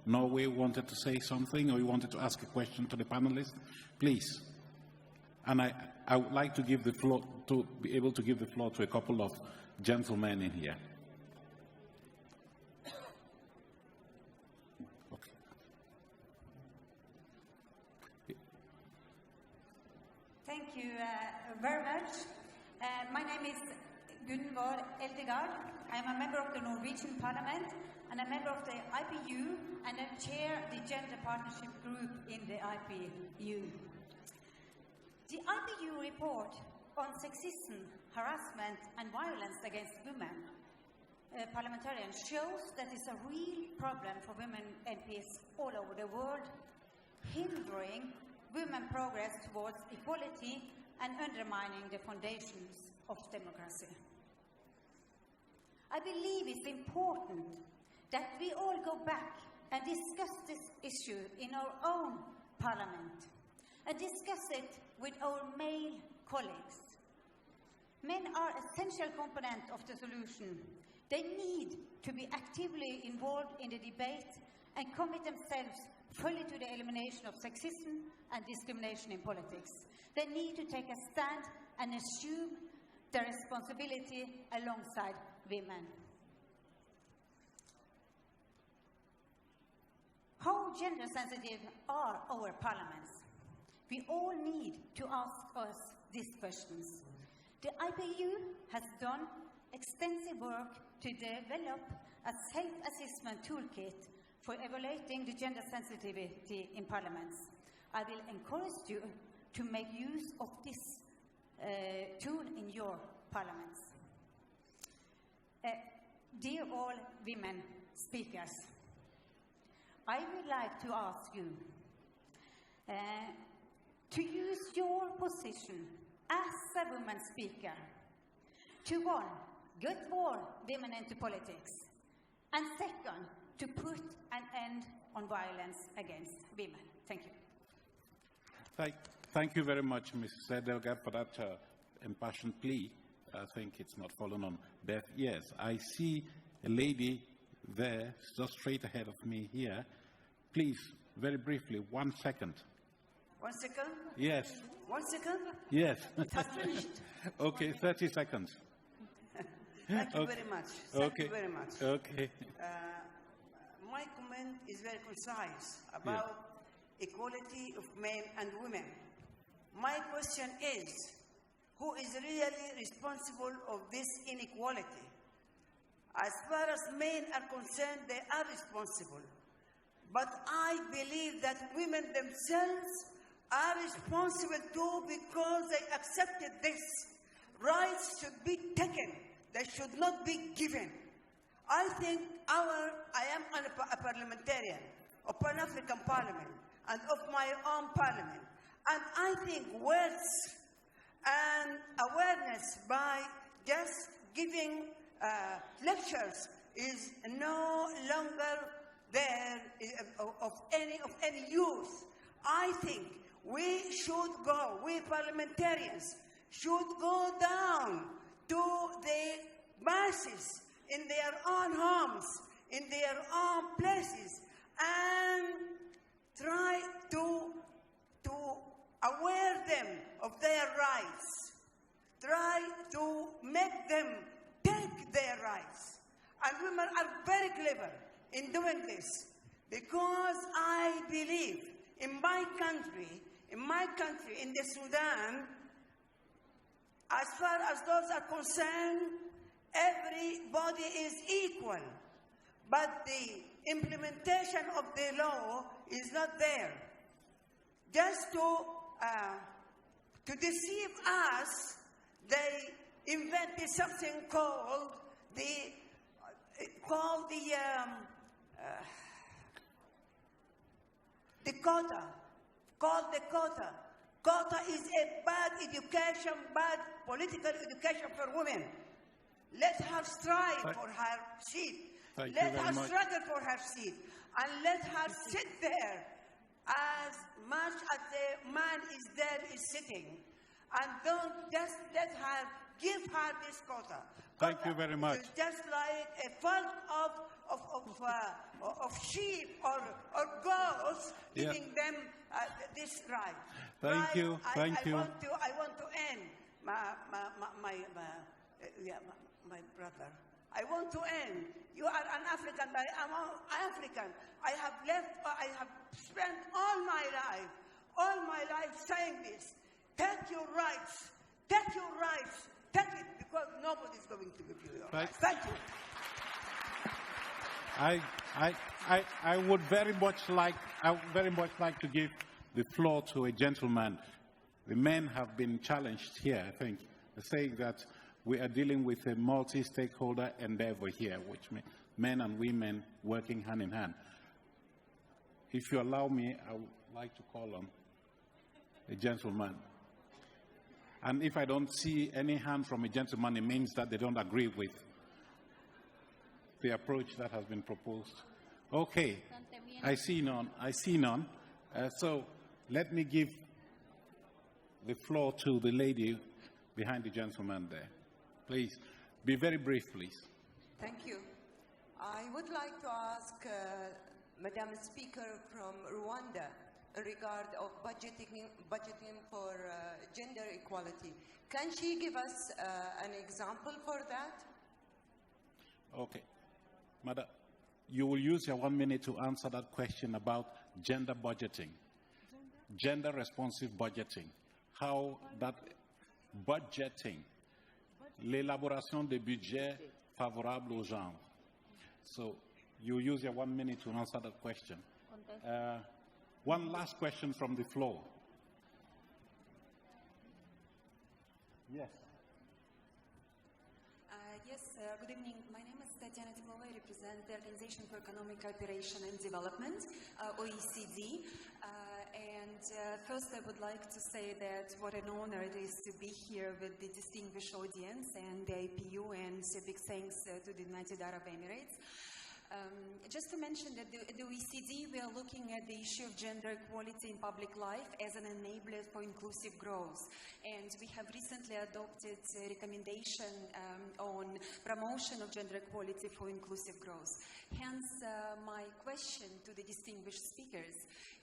Norway wanted to say something, or you wanted to ask a question to the panelists. Please. And I would like to give the floor, to be able to give the floor to a couple of gentlemen in here. Okay. Thank you very much. My name is Gunvor Eldegard. I'm a member of the Norwegian Parliament and a member of the IPU, and I chair the Gender Partnership Group in the IPU. The IPU report on sexism, harassment and violence against women parliamentarians shows that it's a real problem for women MPs all over the world, hindering women's progress towards equality and undermining the foundations of democracy. I believe it's important that we all go back and discuss this issue in our own parliament and discuss it with our male colleagues. Men are an essential component of the solution. They need to be actively involved in the debate and commit themselves fully to the elimination of sexism and discrimination in politics. They need to take a stand and assume their responsibility alongside women. How gender sensitive are our parliaments? We all need to ask us these questions. The IPU has done extensive work to develop a self-assessment toolkit for evaluating the gender sensitivity in parliaments. I will encourage you to make use of this tool in your parliaments. Dear all women speakers, I would like to ask you to use your position as a woman speaker to, one, get more women into politics, and second, to put an end on violence against women. Thank you. Thank you very much, Mrs. Edelgard, for that impassioned plea. I think it's not fallen on deaf ears. I see a lady there, just straight ahead of me here. Please, very briefly, 1 second. 1 second? Yes. 1 second? Yes. It has finished. Okay, 30 seconds. Thank you very much. Thank you very much. Okay. My comment is very concise about equality of men and women. My question is, who is really responsible of this inequality? As far as men are concerned, they are responsible. But I believe that women themselves are responsible too, because they accepted this. Rights should be taken. They should not be given. I think I am a parliamentarian of Pan-African Parliament and of my own parliament. And I think words and awareness by just giving lectures is no longer there of any use. I think we should go, we parliamentarians should go down to the masses in their own homes, in their own places, and try to aware them of their rights. Try to make them take their rights. And women are very clever in doing this, because I believe in my country, in the Sudan, as far as those are concerned, everybody is equal. But the implementation of the law is not there. Just to deceive us, they invented something called the quota. Quota is a bad education, bad political education for women. Let her strive for her seat. Let her struggle for her seat. And let her sit there as much as the man is there is sitting. And don't just let her give her this quota. Thank you very much. It's just like a flock of sheep or goats, giving them this right. Thank you. Thank you. I want to end my brother. I want to end. You are an African, but I'm African. I have spent all my life saying this. Take your rights. Take your rights. Take it, because nobody's going to give you your rights. Thank you. I would very much like to give the floor to a gentleman. The men have been challenged here, I think, saying that we are dealing with a multi-stakeholder endeavor here, which means men and women working hand in hand. If you allow me, I would like to call on a gentleman. And if I don't see any hand from a gentleman, it means that they don't agree with the approach that has been proposed. Okay, I see none. So let me give the floor to the lady behind the gentleman there. Please, be very brief, please. Thank you. I would like to ask Madam Speaker from Rwanda in regard of budgeting for gender equality. Can she give us an example for that? Okay. Madam, you will use your 1 minute to answer that question about gender budgeting, gender responsive budgeting, how that budgeting, l'élaboration des budgets favorables aux genres. So you use your 1 minute to answer that question. One last question from the floor. Yes. Good evening. My name is Tatiana Timova. I represent the Organization for Economic Cooperation and Development, OECD. First, I would like to say that what an honor it is to be here with the distinguished audience and the IPU, and so big thanks to the United Arab Emirates. Just to mention that at the OECD, we are looking at the issue of gender equality in public life as an enabler for inclusive growth. And we have recently adopted a recommendation on promotion of gender equality for inclusive growth. Hence, my question to the distinguished speakers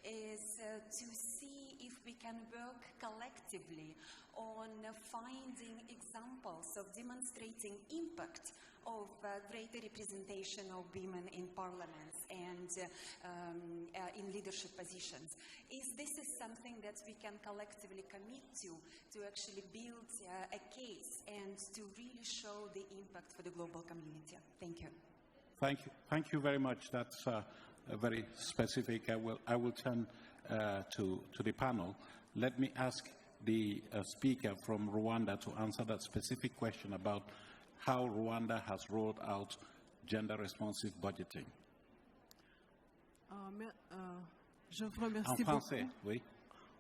is to see if we can work collectively on finding examples of demonstrating impact of greater representation of women in parliaments and in leadership positions. Is this something that we can collectively commit to actually build a case and to really show the impact for the global community? Thank you. Thank you. Thank you very much. That's very specific. I will turn to the panel. Let me ask the speaker from Rwanda to answer that specific question about how Rwanda has rolled out gender-responsive budgeting. Je vous remercie en français, beaucoup. Oui.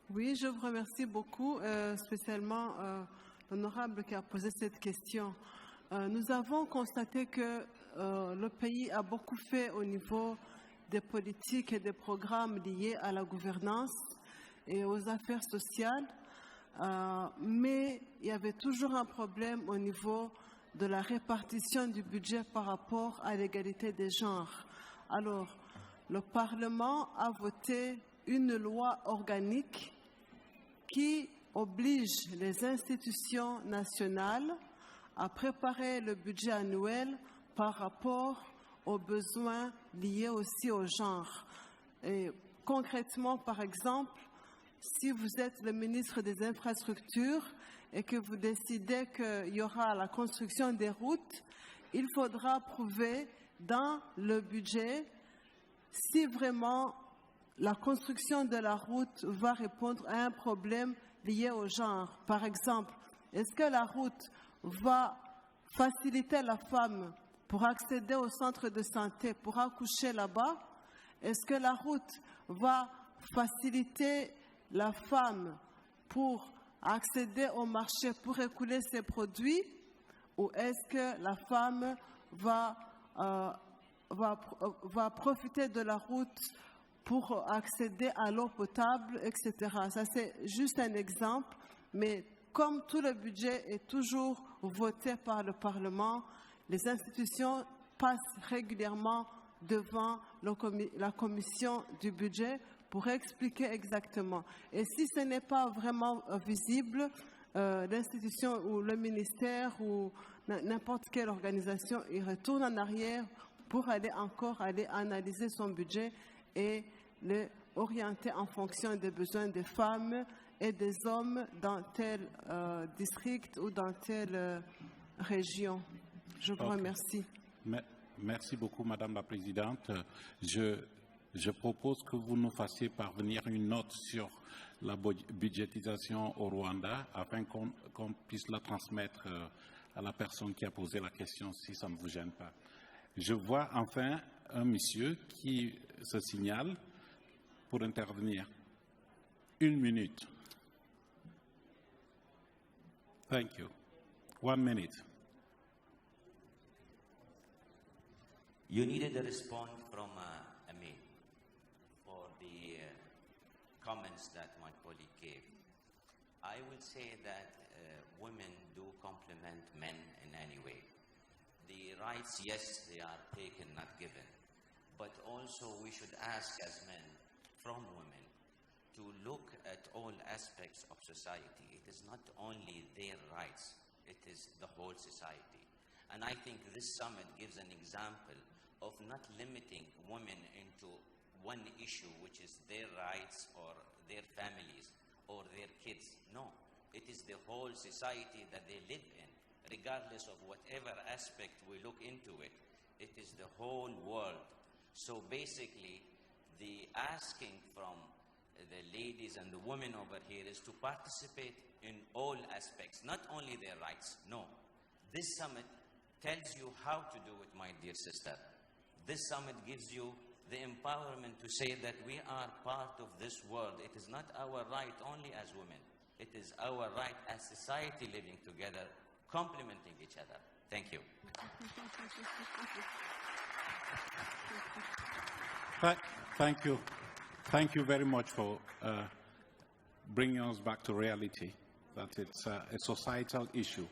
Oui, je vous remercie beaucoup, spécialement l'honorable qui a posé cette question. Nous avons constaté que le pays a beaucoup fait au niveau des politiques et des programmes liés à la gouvernance et aux affaires sociales, mais il y avait toujours un problème au niveau de la répartition du budget par rapport à l'égalité des genres. Alors, le Parlement a voté une loi organique qui oblige les institutions nationales à préparer le budget annuel par rapport aux besoins liés aussi au genre. Et concrètement, par exemple, si vous êtes le ministre des Infrastructures et que vous décidez qu'il y aura la construction des routes, il faudra prouver dans le budget si vraiment la construction de la route va répondre à un problème lié au genre. Par exemple, est-ce que la route va faciliter la femme pour accéder au centre de santé, pour accoucher là-bas? Est-ce que la route va faciliter la femme pour accéder au marché, pour écouler ses produits? Ou est-ce que la femme va profiter de la route pour accéder à l'eau potable, etc. Ça, c'est juste un exemple, mais comme tout le budget est toujours voté par le Parlement, les institutions passent régulièrement devant la commission du budget pour expliquer exactement. Et si ce n'est pas vraiment visible, l'institution ou le ministère ou n'importe quelle organisation, il retourne en arrière pour aller analyser son budget et l'orienter en fonction des besoins des femmes et des hommes dans tel district ou dans telle région. Je vous remercie. Merci beaucoup, Madame la Présidente. Je propose que vous nous fassiez parvenir une note sur la budgétisation au Rwanda afin qu'on puisse la transmettre à la personne qui a posé la question, si ça ne vous gêne pas. Je vois enfin un monsieur qui se signale pour intervenir. 1 minute. Thank you. 1 minute. You needed a response from Amin for the comments that my colleague gave. I will say that women do complement men in any way. The rights, yes, they are taken, not given. But also we should ask as men from women to look at all aspects of society. It is not only their rights, it is the whole society. And I think this summit gives an example of not limiting women into one issue, which is their rights or their families or their kids. No, it is the whole society that they live in, regardless of whatever aspect we look into it. It is the whole world. So basically, the asking from the ladies and the women over here is to participate in all aspects, not only their rights. No. This summit tells you how to do it, my dear sister. This summit gives you the empowerment to say that we are part of this world. It is not our right only as women. It is our right as society living together, complementing each other. Thank you. Thank you. Thank you very much for bringing us back to reality, that it's a societal issue.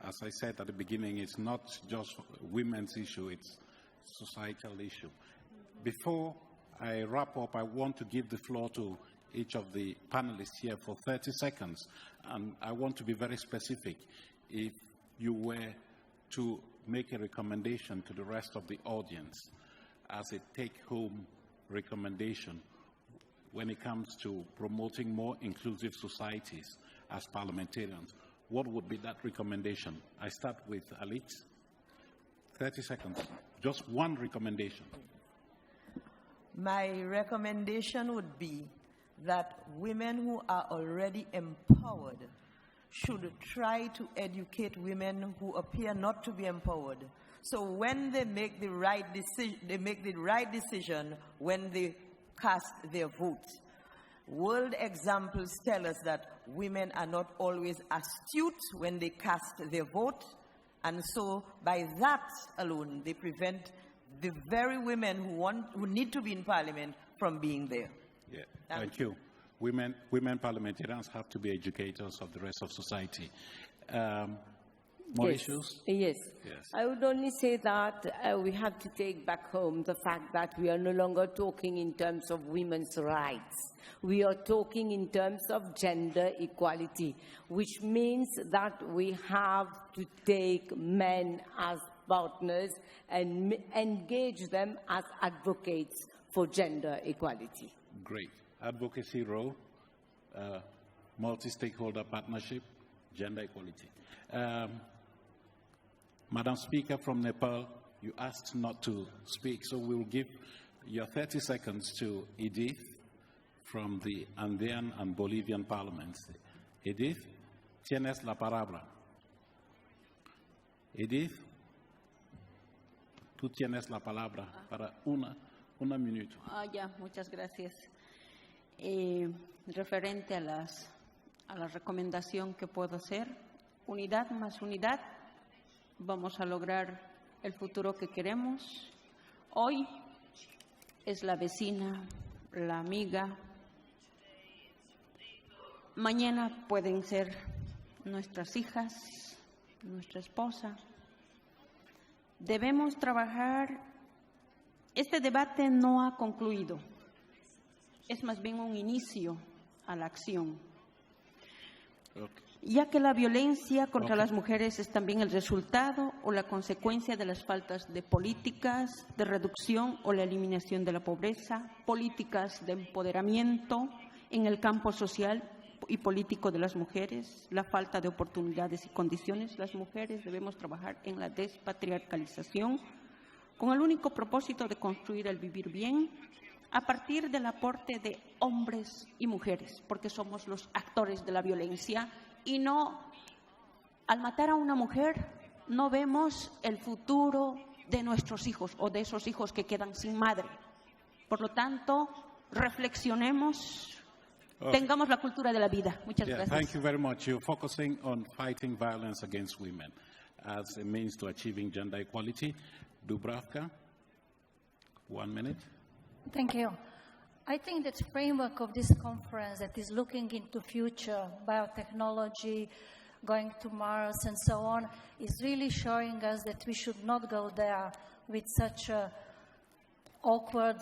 As I said at the beginning, it's not just women's issue, it's a societal issue. Before I wrap up, I want to give the floor to each of the panelists here for 30 seconds. And I want to be very specific. If you were to make a recommendation to the rest of the audience as a take-home recommendation when it comes to promoting more inclusive societies as parliamentarians, what would be that recommendation? I start with Alex. 30 seconds. Just one recommendation. My recommendation would be that women who are already empowered should try to educate women who appear not to be empowered. So when they make the right decision when they cast their vote. World examples tell us that women are not always astute when they cast their vote, and so by that alone they prevent the very women who need to be in parliament from being there. Yeah, thank you. Women parliamentarians have to be educators of the rest of society. More Yes. issues? Yes. Yes. I would only say that we have to take back home the fact that we are no longer talking in terms of women's rights. We are talking in terms of gender equality, which means that we have to take men as partners and engage them as advocates for gender equality. Great. Advocacy role, multi-stakeholder partnership, gender equality. Madam Speaker from Nepal, you asked not to speak, so we'll give your 30 seconds to Edith from the Andean and Bolivian parliaments. Edith, tienes la palabra. Edith, tú tienes la palabra para una minuto. Ya, muchas gracias. Referente a la recomendación que puedo hacer, unidad más unidad, vamos a lograr el futuro que queremos. Hoy es la vecina, la amiga. Mañana pueden ser nuestras hijas, nuestra esposa. Debemos trabajar. Este debate no ha concluido. Es más bien un inicio a la acción. Ya que la violencia contra las mujeres es también el resultado o la consecuencia de las faltas de políticas de reducción o la eliminación de la pobreza, políticas de empoderamiento en el campo social y político de las mujeres, la falta de oportunidades y condiciones. Las mujeres debemos trabajar en la despatriarcalización con el único propósito de construir el vivir bien a partir del aporte de hombres y mujeres, porque somos los actores de la violencia y no, al matar a una mujer, no vemos el futuro de nuestros hijos o de esos hijos que quedan sin madre. Por lo tanto, reflexionemos. Tengamos la cultura de la vida. Muchas gracias. Thank you very much. You're focusing on fighting violence against women as a means to achieving gender equality. Dubravka, 1 minute. Thank you. I think that framework of this conference that is looking into future, biotechnology, going to Mars and so on, is really showing us that we should not go there with such awkward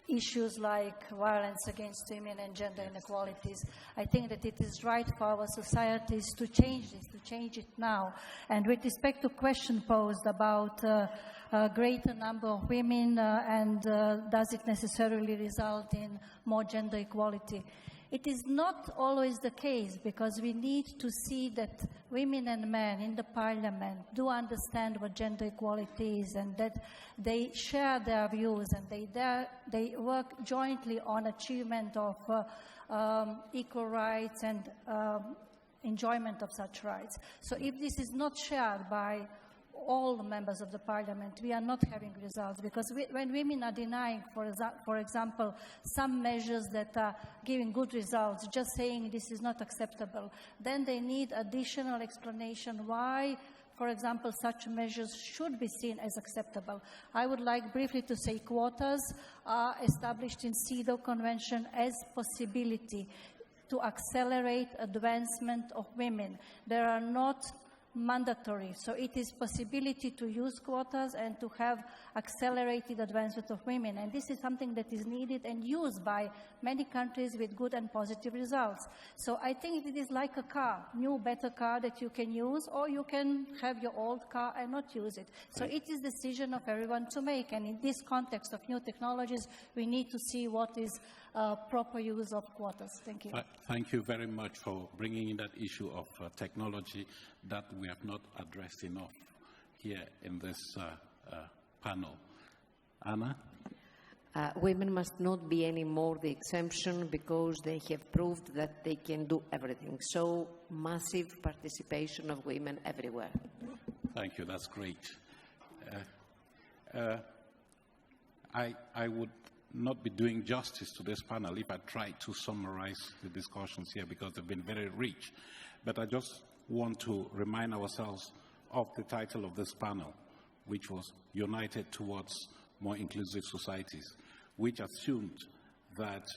issues like violence against women and gender inequalities. I think that it is right for our societies to change this, to change it now. And with respect to question posed about a greater number of women and does it necessarily result in more gender equality? It is not always the case, because we need to see that women and men in the parliament do understand what gender equality is, and that they share their views and they work jointly on achievement of equal rights and enjoyment of such rights. So if this is not shared by all the members of the parliament, we are not having results, because when women are denying, for example, some measures that are giving good results, just saying this is not acceptable, then they need additional explanation why, for example, such measures should be seen as acceptable. I would like briefly to say quotas are established in CEDAW Convention as possibility to accelerate advancement of women. They are not mandatory. So it is possibility to use quotas and to have accelerated advancement of women. And this is something that is needed and used by many countries with good and positive results. So I think it is like a car, new, better car that you can use, or you can have your old car and not use it. So it is a decision of everyone to make. And in this context of new technologies, we need to see what is proper use of quotas. Thank you. Thank you very much for bringing in that issue of technology that we have not addressed enough here in this panel. Anna? Women must not be any more the exemption, because they have proved that they can do everything. So massive participation of women everywhere. Thank you. That's great. I would not be doing justice to this panel if I tried to summarize the discussions here, because they've been very rich. But I just want to remind ourselves of the title of this panel, which was United Towards More Inclusive Societies, which assumed that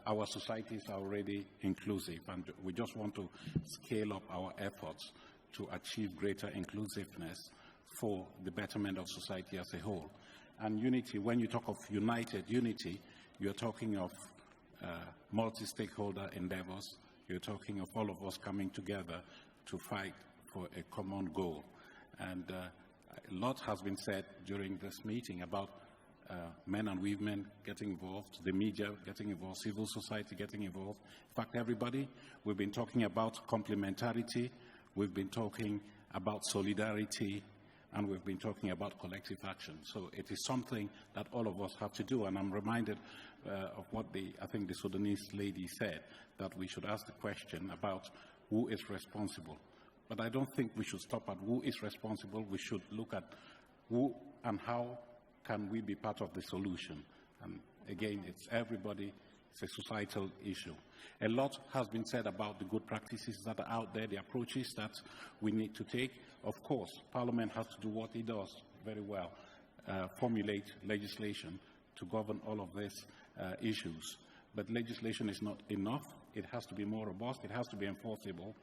our societies are already inclusive, and we just want to scale up our efforts to achieve greater inclusiveness for the betterment of society as a whole. And unity, when you talk of united unity, you're talking of multi-stakeholder endeavors. You're talking of all of us coming together to fight for a common goal. And a lot has been said during this meeting about men and women getting involved, the media getting involved, civil society getting involved. In fact, everybody. We've been talking about complementarity, we've been talking about solidarity, and we've been talking about collective action. So it is something that all of us have to do. And I'm reminded of what I think the Sudanese lady said, that we should ask the question about who is responsible. But I don't think we should stop at who is responsible. We should look at who and how can we be part of the solution. And again, it's everybody. It's a societal issue. A lot has been said about the good practices that are out there, the approaches that we need to take. Of course, Parliament has to do what it does very well, formulate legislation to govern all of these issues. But legislation is not enough. It has to be more robust. It has to be enforceable.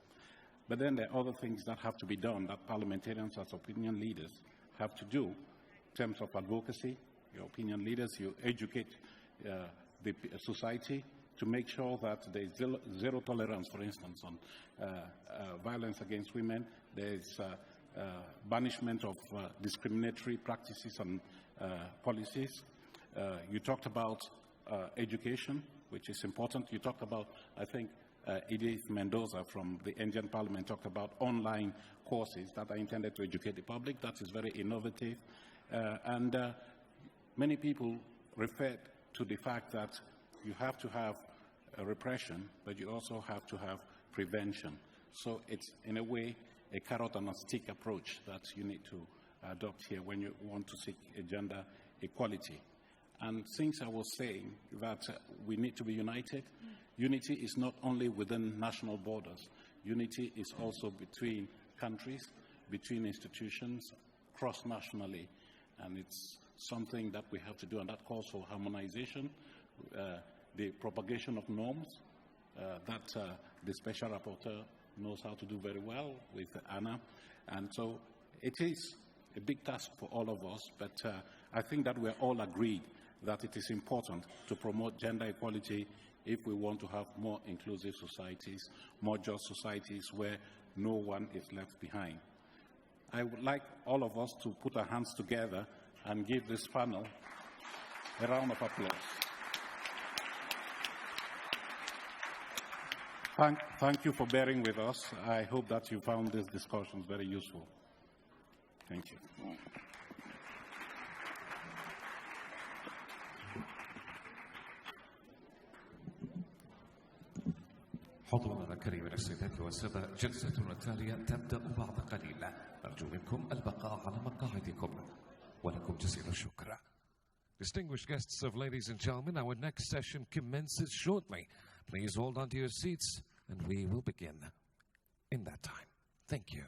But then there are other things that have to be done that parliamentarians as opinion leaders have to do in terms of advocacy. Your opinion leaders, you educate the society to make sure that there is zero tolerance, for instance, on violence against women. There is banishment of discriminatory practices and policies. You talked about education, which is important. You talked about, I think, Edith Mendoza from the Indian Parliament talked about online courses that are intended to educate the public. That is very innovative. And many people refer to the fact that you have to have repression, but you also have to have prevention. So it's, in a way, a carrot and a stick approach that you need to adopt here when you want to seek gender equality. And since I was saying that we need to be united, unity is not only within national borders. Unity is also between countries, between institutions, cross-nationally. And it's something that we have to do, and that calls for harmonization, the propagation of norms that the Special Rapporteur knows how to do very well with Anna. And so it is a big task for all of us, but I think that we're all agreed that it is important to promote gender equality if we want to have more inclusive societies, more just societies where no one is left behind. I would like all of us to put our hands together and give this panel a round of applause. Thank you for bearing with us. I hope that you found these discussions very useful. Thank you. حضورنا الكريم السيدات والسادة، جلستنا التالية تبدأ بعد قليل. نرجو منكم البقاء على مقاعدكم ولكم جزيل الشكر. Distinguished guests, ladies and gentlemen, our next session commences shortly. Please hold on to your seats and we will begin in that time. Thank you.